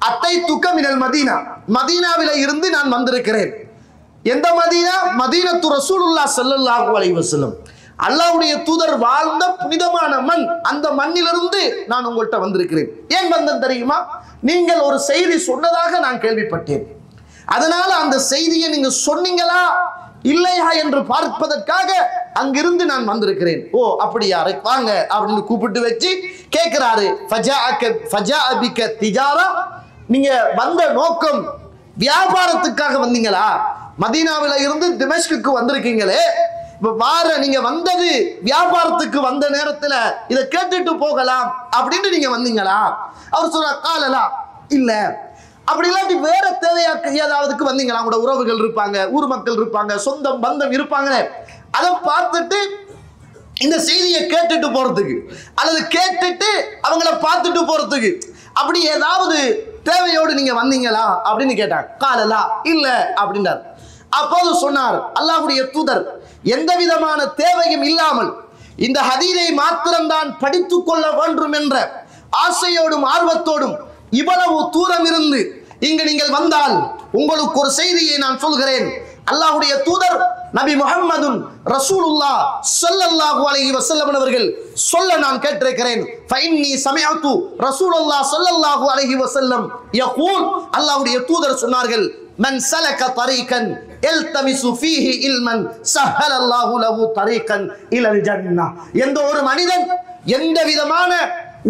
அத்தை தூக்க மினல் மதீனா, மதீனாவில இருந்து நான் வந்திருக்கிறேன். எந்த மதீனா? மதீனத்து ரசூலுல்லாஹ் ஸல்லல்லாஹு அலைஹி வஸல்லம், அல்லாஹ்வுடைய தூதர் வாழ்ந்த புனிதமான மண். அந்த மண்ணிலிருந்து நான் உங்கள்கிட்ட வந்திருக்கிறேன். ஏன் வந்தேன் தெரியுமா? நீங்கள் ஒரு செய்தி சொன்னதாக நான் கேள்விப்பட்டேன். அதனால அந்த செய்தியை நீங்க சொன்னீங்களா இல்லையா என்று பார்ப்பதற்காக அங்கிருந்து நான் வந்திருக்கிறேன். ஓ அப்படியா, வாங்க அப்படின்னு கூப்பிட்டு வச்சு கேட்கிறாரு, ஃபஜாஅ பிக திஜாரா, நீங்க வந்த நோக்கம் வியாபாரத்துக்காக வந்தீங்களா? மதீனாவில இருந்து திமஷ்குக்கு வந்திருக்கீங்களே, நீங்க வந்தது வியாபாரத்துக்கு வந்த நேரத்துல இதை கேட்டுட்டு போகலாம் அப்படின்னு நீங்க வந்தீங்களா? அவர் சொல்ற, காலலா இல்ல. அப்படி இல்லாட்டி வேற தேவையாக்கு ஏதாவதுக்கு வந்தீங்களா? உங்களோட உறவுகள் இருப்பாங்க, ஊர் மக்கள் இருப்பாங்க, சொந்தம் பந்தம் இருப்பாங்க, அதை பார்த்துட்டு இந்த செய்தியை கேட்டுட்டு போறதுக்கு, அல்லது கேட்டுட்டு அவங்கள பார்த்துட்டு போறதுக்கு, அப்படி ஏதாவது தேவையோடு நீங்க வந்தீங்களா அப்படின்னு கேட்டாங்க. காலலா இல்ல அப்படின்றார். அப்போது சொன்னார், அல்லாஹ்வுடைய தூதர் எந்த விதமான தேவையும் இல்லாமல் இந்த ஹதீஸை மாத்திரம்தான் படித்துக் கொள்ள வேண்டும் என்ற ஆசையோடும் ஆர்வத்தோடும் இவ்வளவு தூரம் இருந்து இங்கு நீங்கள் வந்தால் உங்களுக்கு ஒரு செய்தியை நான் சொல்கிறேன். அல்லாஹ்வுடைய தூதர் நபி முஹம்மதுன் ரசூலுல்லாஹ் ஸல்லல்லாஹு அலைஹி வஸல்லம் அவர்கள் சொல்ல நான் கேட்டிருக்கிறேன். ஃபஇன்னி சமிஅது ரசூலுல்லாஹ் ஸல்லல்லாஹு அலைஹி வஸல்லம் யகூல், அல்லாஹ்வுடைய தூதர் சொன்னார்கள், மன் சலக தரீகன் இல்தமிசு ஃபீஹி இல்மன் ஸஹலல்லாஹு லஹு தரீகன் இலல் ஜன்னah. எந்த ஒரு மனிதன் எந்த விதமான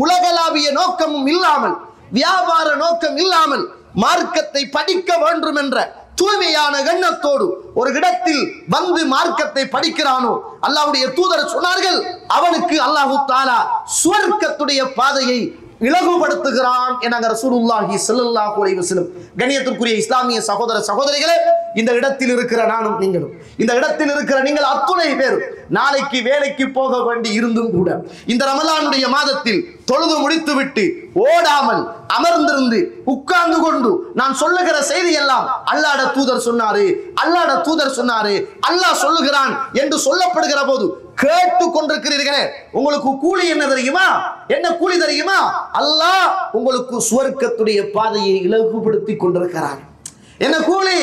உலகளாவிய நோக்கமும் இல்லாமல், வியாபார நோக்கம் இல்லாமல் மார்க்கத்தை படிக்க வேண்டும் என்ற தூய்மையான எண்ணத்தோடு ஒரு இடத்தில் வந்து மார்க்கத்தை படிக்கிறானோ, அல்லாஹ்வுடைய தூதர் சொன்னார்கள், அவனுக்கு அல்லாஹு தஆலா சுவர்க்கத்துடைய பாதையை இலகுபடுத்துகிறான் என ரசூலுல்லாஹி ஸல்லல்லாஹு அலைஹி வஸல்லம். கண்ணியத்திற்குரிய இஸ்லாமிய சகோதர சகோதரிகளே, இந்த இடத்தில் இருக்கிற நானும் நீங்களும், இந்த இடத்தில் இருக்கிற நீங்கள் அத்துணை பேர் நாளைக்கு வேலைக்கு போக வேண்டி இருந்தும் கூட இந்த ரமலானுடைய மாதத்தில் தொழுது முடித்துவிட்டு ஓடாமல் அமர்ந்திருந்து உட்கார்ந்து கொண்டு நான் சொல்லுகிற செய்தி எல்லாம் அல்லாஹ்வுடைய தூதர் சொன்னாரு, அல்லாஹ்வுடைய தூதர் சொன்னாரு, அல்லாஹ் சொல்லுகிறான் என்று சொல்லப்படுகிற போது கேட்டு கொண்டிருக்கிறீர்களே, உங்களுக்கு கூலி என்ன தெரியுமா? என்ன கூலி தெரியுமா? அல்லாஹ் உங்களுக்கு சுவர்க்கத்துடைய பாதையை இலகுபடுத்தி கொண்டிருக்கிறான். என்ன கூலி?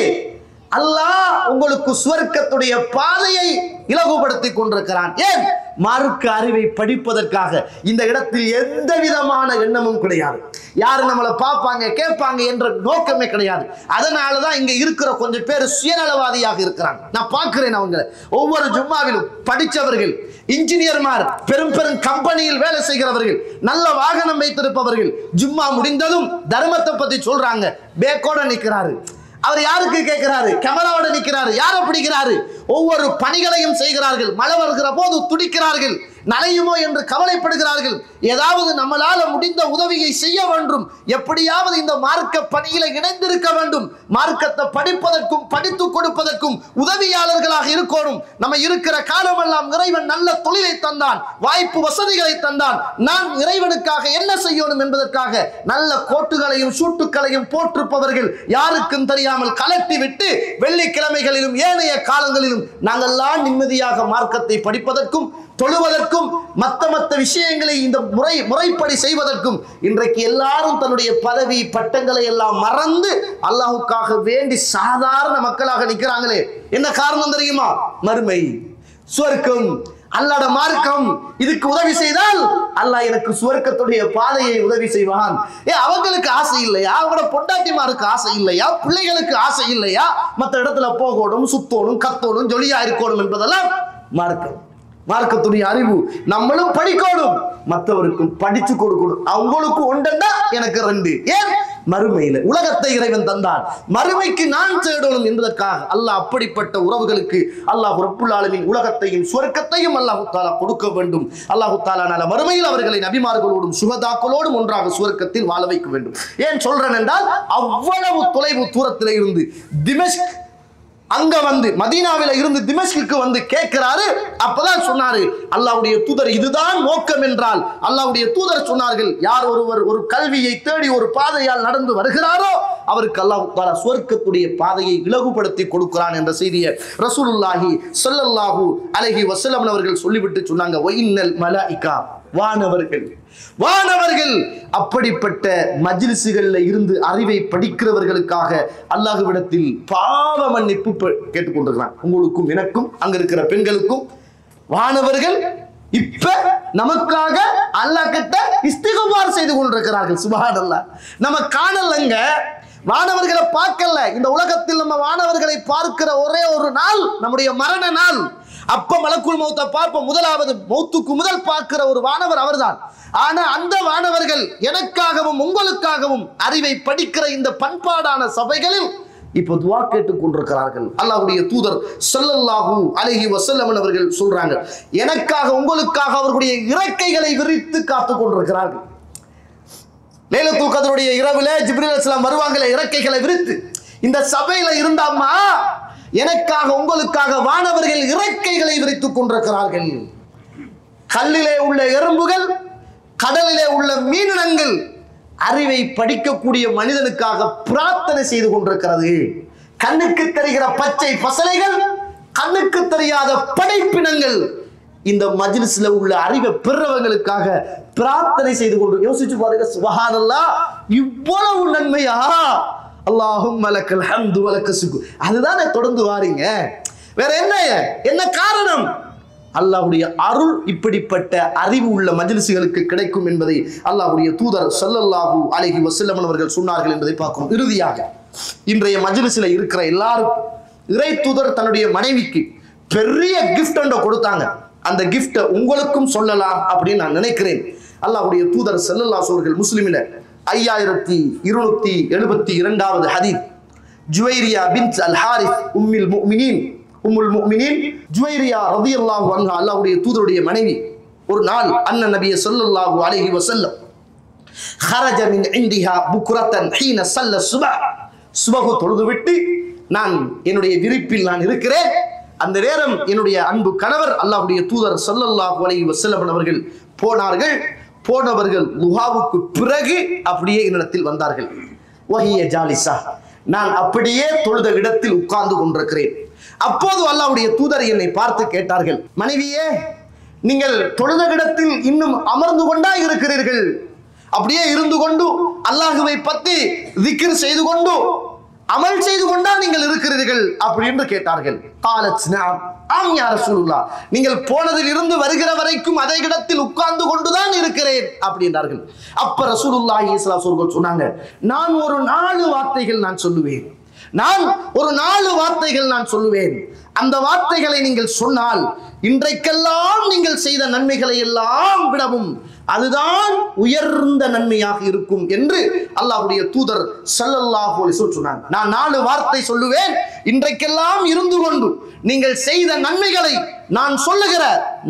அல்லாஹ் உங்களுக்கு சுவர்க்கத்துடைய பாதையை இலகுபடுத்தி கொண்டிருக்கிறான். ஏன்? மார்க்க அறிவை படிப்பதற்காக. இந்த இடத்தில் எந்த விதமான எண்ணமும் கிடையாது, யாரு நம்மளை பார்ப்பாங்க கேட்பாங்க என்ற நோக்கமே கிடையாது. அதனாலதான் இங்க இருக்கிற கொஞ்சம் பேர் சுயநலவாதியாக இருக்கிறாங்க. நான் பார்க்கிறேன் அவங்க ஒவ்வொரு ஜும்மாவிலும் படித்தவர்கள், இன்ஜினியர்மார், பெரும் பெரும் கம்பெனியில் வேலை செய்கிறவர்கள், நல்ல வாகனம் வைத்திருப்பவர்கள், ஜும்மா முடிந்ததும் தர்மத்தை பத்தி சொல்றாங்க. பேக்கோட நிற்கிறாரு. அவர் யாருக்கு கேட்கிறாரு? கேமராவோட நிற்கிறாரு. யாரை பிடிக்கிறாரு? ஒவ்வொரு பணிகளையும் செய்கிறார்கள். மழை வருகிற போது துடிக்கிறார்கள். நனையுமோ என்று கவலைப்படுகிறார்கள். ஏதாவது நம்மளால முடிந்த உதவியை செய்ய வேண்டும். எப்படியாவது இந்த மார்க்க பணியில இணைந்திருக்க வேண்டும். மார்க்கத்தை படிப்பதற்கும் படித்து கொடுப்பதற்கும் உதவியாளர்களாக இருக்கணும். நம்ம இருக்கிற காலமெல்லாம் இறைவன் நல்ல தொழிலை தந்தான், வாய்ப்பு வசதிகளை தந்தான். நான் இறைவனுக்காக என்ன செய்யணும் என்பதற்காக நல்ல கோட்டுகளையும் சூட்டுக்களையும் போட்டிருப்பவர்கள் யாருக்கும் தெரியாமல் கலட்டி விட்டு வெள்ளிக்கிழமைகளிலும் ஏனைய காலங்களிலும் நாங்கள்லாம் நிம்மதியாக மார்க்கத்தை படிப்பதற்கும் தொழுவதற்கும் மத்த விஷயங்களை இந்த முறைப்படி செய்வதற்கும் இன்றைக்கு எல்லாரும் தன்னுடைய பதவி பட்டங்களை எல்லாம் மறந்து அல்லாஹ்வுக்காக வேண்டி சாதாரண மக்களாக நிற்கிறாங்களே. என்ன காரணம் தெரியுமா? மறுமை, சுவர்க்கம், அல்லாஹ்வுடைய மார்க்கம். இதுக்கு உதவி செய்தால் அல்லாஹ் எனக்கு சுவர்க்கத்துடைய பாதையை உதவி செய்வான். அவங்களுக்கு ஆசை இல்லையா? அவங்களோட பொண்டாட்டிமாருக்கு ஆசை இல்லையா? பிள்ளைகளுக்கு ஆசை இல்லையா? மற்ற இடத்துல போகணும், சுத்தோணும், கத்தோணும், ஜொலியா இருக்கணும் என்பதெல்லாம் மார்க்கம். மார்க்கத்துடைய அறிவு நம்மளும் படிக்கணும், மற்றவருக்கும் படிச்சு கொடுக்கணும். அவங்களுக்கு ஒன்றா எனக்கு ரெண்டு. ஏன்? மறுமையில உலகத்தை இறைவன் தந்தான், மறுமைக்கு நான் தேடணும் என்பதற்காக அல்லாஹ் அப்படிப்பட்ட உறவுகளுக்கு அல்லாஹ் ரப்புல் ஆலமீன் உலகத்தையும் சுவர்க்கத்தையும் அல்லாஹ் தஆலா கொடுக்க வேண்டும். அல்லாஹ் தஆலா நாளை மறுமையில் அவர்களை நபிமார்களோடும் சுஹதாக்களோடும் ஒன்றாக சுவர்க்கத்தில் வாழ வைக்க வேண்டும். ஏன் சொல்றேன் என்றால், அவ்வளவு தொலைவு தூரத்தில் இருந்து திமஷ்க் அங்க வந்து மதீனாவில இருந்து திமஷ்குக்கு வந்து கேட்கிறாரு. அப்பதான் சொன்னாரு அல்லாஹ்வுடைய தூதர், இதுதான் நோக்கம் என்றால் அல்லாஹ்வுடைய தூதர் சொன்னார்கள், யார் ஒருவர் ஒரு கல்வியை தேடி ஒரு பாதையால் நடந்து வருகிறாரோ அவருக்கு அல்லாஹ் தஆலா சுவர்க்கத்துடைய பாதையை இலகுபடுத்தி கொடுக்கிறான் என்ற செய்தியை ரசூலுல்லாஹி ஸல்லல்லாஹு அலைஹி வஸல்லம் அவர்கள் சொல்லிவிட்டு சொன்னாங்க, வஇன்னல் மலாயிகா, வானவர்கள் அப்படிப்பட்ட மஜ்லிஸ்களில் இருந்து அறிவை படிக்கிறவர்களுக்காக அல்லாஹ்விடத்தில் பாவ மன்னிப்பு கேட்டுக்கொண்டிருக்கிறான். உங்களுக்கும் எனக்கும் அங்க இருக்கிற பெண்களுக்கும் வானவர்கள் இப்ப நமக்காக அல்லாஹ் கிட்ட இஸ்திக்பார் செய்து கொண்டிருக்கிறார்கள். சுப்ஹானல்லாஹ். நம்ம காணலங்க, வானவர்களை பார்க்கல. இந்த உலகத்தில் நம்ம வானவர்களை பார்க்கிற ஒரே ஒரு நாள் நம்முடைய மரண நாள். அப்ப மலக்குல் மௌத்தை பார்ப்போம். முதலாவது மௌத்துக்கு முதல் பார்க்கிற ஒரு வானவர் அவர்தான். ஆனா அந்த வானவர்கள் எனக்காகவும் உங்களுக்காகவும் அறிவை படிக்கிற இந்த பண்பாடான சபைகளில் இப்ப துஆ கேட்டுக் கொண்டிருக்கிறார்கள். அல்லாஹ்வுடைய தூதர் ஸல்லல்லாஹு அலைஹி வஸல்லம் அவர்கள் சொல்றாங்க, எனக்காக உங்களுக்காக அவர்களுடைய இறக்கைகளை விரித்து காத்துக் கொண்டிருக்கிறார்கள். லைலத்துல் கத்ருடைய இரவுல ஜிப்ரீல் அலைஹிஸ்ஸலாம் வருவாங்களே இறக்கைகளை விரித்து. இந்த சபையில இருந்தாமா எனக்காக உங்களுக்காக வானவர்கள் இறக்கைகளை விரித்துக் கொண்டிருக்கிறார்கள். கல்லிலே உள்ள எறும்புகள், கடலிலே உள்ள மீனினங்கள் அறிவை படிக்கக்கூடிய மனிதனுக்காக பிரார்த்தனை செய்து கொண்டிருக்கிறது. கண்ணுக்கு தெரிகிற பச்சை பசலைகள், கண்ணுக்கு தெரியாத படைப்பினங்கள் இந்த மஜ்லிஸ்ல உள்ள அறிவை பெறவங்களுக்காக பிரார்த்தனை செய்து கொண்டு. யோசிச்சு பாருங்க, சுப்ஹானல்லாஹ், இவ்வளவு நன்மையா? அல்லாஹும்ம லக்கல் ஹம்து வ லக்க ஷுக்ர். அதுதானே தொடர்ந்து வாரீங்க. வேற என்ன காரணம்? அல்லாஹ்வுடைய அருள் இப்படிப்பட்ட அறிவு உள்ள மஜ்லிஸ்களுக்கு கிடைக்கும் என்பதை அல்லாஹ்வுடைய தூதர் ஸல்லல்லாஹு அலைஹி வஸல்லம் அவர்கள் சொன்னார்கள் என்பதை பார்க்கிறோம். இறுதியாக இன்றைய மஜ்லிஸ்ல இருக்கிற எல்லாரும் இறை தூதர் தன்னுடைய மனைவிக்கு பெரிய கிஃப்ட் ஒன்று கொடுத்தாங்க. அந்த கிஃப்ட்டை உங்களுக்கும் சொல்லலாம் அப்படின்னு நான் நினைக்கிறேன். அல்லாஹ்வுடைய தூதர் ஸல்லல்லாஹு அவர்கள் முஸ்லிமில 5272வது ஹதீஸ், ஜுவைரியா பின்த் அல் ஹாரிஸ் உம்முல் முஃமினீன் ஜுவைரியா ரலியல்லாஹு அன்ஹா அல்லாஹ்வுடைய தூதருடைய மனைவி, ஒரு நாள் அன்ன நபிய ஸல்லல்லாஹு அலைஹி வஸல்லம் خرج من عندها بكرة حين صلى الصبح. சுபஹ் தொழுதுவிட்டு நான் என்னுடைய விரிப்பில் நான் இருக்கிறேன். அந்த நேரம் என்னுடைய அன்பு கணவர் அல்லாஹ்வுடைய தூதர் ஸல்லல்லாஹு அலைஹி வஸல்லம் அவர்கள் போனவர்கள் லுஹாவுக்கு பிறகு அப்படியே என்னிடத்தில் வந்தார்கள். வஹிய ஜாலிஸா, நான் அப்படியே தொழுத இடத்தில் உட்கார்ந்து கொண்டிருக்கிறேன். அப்போது அல்லாஹ்வுடைய தூதர் என்னை பார்த்து கேட்டார்கள், மனைவியே, நீங்கள் தொழுத இடத்தில் இன்னும் அமர்ந்து கொண்டா இருக்கிறீர்கள்? அப்படியே இருந்து கொண்டு அல்லாஹ்வை பற்றி திக்ர் செய்து கொண்டு அமல் செய்து கொண்டா நீங்கள் இருக்கிறீர்கள் அப்படி என்று கேட்டார்கள். காலத் நஅம், ஆம் யா ரசூலுல்லாஹ், நீங்கள் போனதில் இருந்து வருகிற வரைக்கும் அதே இடத்தில் உட்கார்ந்து கொண்டுதான் இருக்கிறேன் அப்படின்றார்கள். அப்ப ரசூலுல்லாஹி ஸல்லல்லாஹு அலைஹி வஸல்லம் சொன்னாங்க, நான் ஒரு 4 வார்த்தைகள் நான் சொல்லுவேன், நான் ஒரு 4 வார்த்தைகள் நான் சொல்லுவேன். அந்த வார்த்தைகளை நீங்கள் சொன்னால் இன்றைக்கெல்லாம் நீங்கள் செய்த நன்மைகளை எல்லாம் விடவும் அதுதான் உயர்ந்த நன்மையாக இருக்கும் என்று அல்லாஹ்வுடைய தூதர் ஸல்லல்லாஹு அலைஹி வஸல்லம் சொன்னாங்க. நான் 4 வார்த்தை சொல்லுவேன், இன்றைக்கெல்லாம் இருந்து கொண்டு நீங்கள் செய்த நன்மைகளை நான் சொல்லுகிற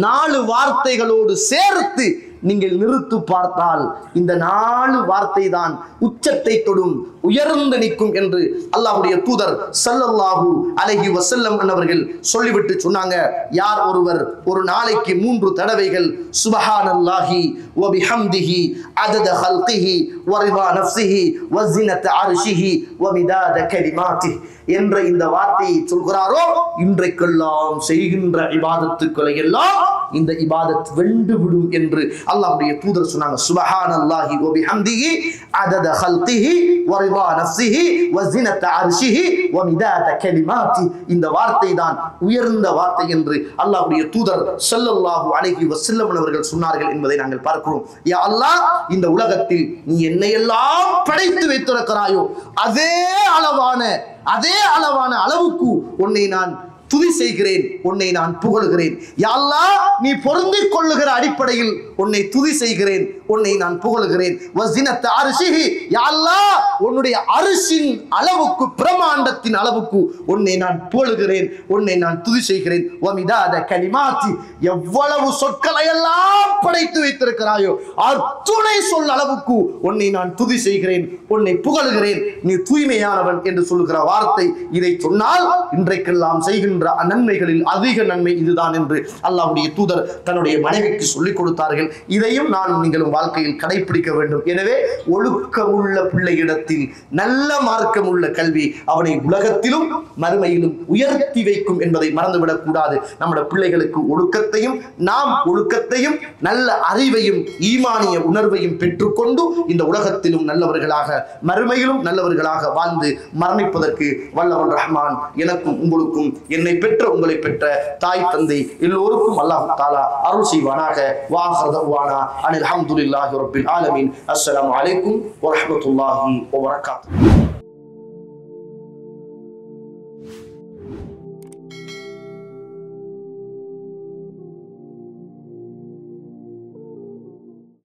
4 வார்த்தைகளோடு சேர்த்து நீங்கள் நிறுத்து பார்த்தால் இந்த 4 வார்த்தை தான் உச்சத்தை தொடும், உயர்ந்து நிற்கும் என்று அல்லாஹ்வுடைய தூதர் ஸல்லல்லாஹு அலைஹி வஸல்லம் அவர்கள் சொல்லிவிட்டு சொன்னாங்க, யார் ஒருவர் ஒரு நாளைக்கு 3 தடவைகள் சுப்ஹானல்லாஹி வ பிஹம்திஹி அதத ஹல்கிஹி வ ரிதா நஃப்ஸிஹி வ ஸினத அர்ஷிஹி வ மிதாத கலிமாத்திஹி என்ற இந்த வார்த்தையை சொல்கிறாரோ, இன்றைக்கெல்லாம் செய்கின்ற இபாதத்துக்களை எல்லாம் இந்த இபாதத் வென்று விடும் என்று அல்லாஹ்வுடைய தூதர் சொன்னாங்க. சுப்ஹானல்லாஹி வ பிஹம்திஹி அதத ஹல்கிஹி வ ரிதா நஃப்ஸிஹி வ ஸினத அர்ஷிஹி வ மிதாத கலிமாத்திஹி, இந்த வார்த்தை தான் உயர்ந்த வார்த்தை என்று அல்லாஹ்வுடைய தூதர் ஸல்லல்லாஹு அலைஹி வஸல்லம் அவர்கள் சொன்னார்கள் என்பதை நாங்கள் பார்க்கிறோம். யா அல்லாஹ், இந்த உலகத்தில் நீ என்னையெல்லாம் படைத்து வைத்திருக்கிறாயோ அதே அளவான அளவுக்கு உன்னை நான் துதி செய்கிறேன், உன்னை நான் புகழுகிறேன். யா அல்லாஹ், நீ பொருந்திக் கொள்ளுகிற அடிப்படையில் உன்னை துதி செய்கிறேன், உன்னை நான் புகழுகிறேன். வஸினத அர்ஷிஹி, யா அல்லாஹ், உன்னுடைய அரிசின் அளவுக்கு, பிரமாண்டத்தின் அளவுக்கு உன்னை நான் புகழுகிறேன், உன்னை நான் துதி செய்கிறேன். வமிதாத கலிமாத்தி, எவ்வளவு சொற்களை எல்லாம் படைத்து வைத்திருக்கிறாயோ அத்துணை சொல் அளவுக்கு உன்னை நான் துதி செய்கிறேன், உன்னை புகழுகிறேன், நீ தூய்மையானவன் என்று சொல்லுகிற வார்த்தை. இதை சொன்னால் இன்றைக்கெல்லாம் செய்கின்ற நன்மைகளில் அதிக நன்மை இதுதான் என்று அல்லாஹ்வுடைய தூதர் தன்னுடைய மனைவிக்கு சொல்லிக் கொடுத்தார்கள். இதையும் நான் நீங்களும் வாழ்க்கையில் கடைபிடிக்க வேண்டும். எனவே ஒழுக்கமுள்ள பிள்ளையிடத்தில் நல்ல மார்க்கமுள்ள கல்வி அவனை உலகத்திலும் மறுமையிலும் உயர்த்தி வைக்கும் என்பதை மறந்துவிடக் கூடாது. நம்முடைய பிள்ளைகளுக்கு ஒழுக்கத்தையும் நாம் ஒழுக்கத்தையும் நல்ல அறிவையும் ஈமானிய உணர்வையும் பெற்றுக்கொண்டு இந்த உலகத்திலும் நல்லவர்களாக மறுமையிலும் நல்லவர்களாக வாழ்ந்து மரணிப்பதற்கு வல்லவன் ரஹ்மான் எனக்கும் உங்களுக்கும் என்னை பெற்ற உங்களை பெற்ற தாய் தந்தை எல்லோருக்கும் அல்லாஹ் தஆலா அருள் செய்வானாக. வாஹர் தஅவானா அனில் ஹம்துலில்லாஹி ரப்பில் ஆலமீன். அஸ்ஸலாமு அலைக்கும் வ ரஹ்மத்துல்லாஹி வ பரகாத்துஹு.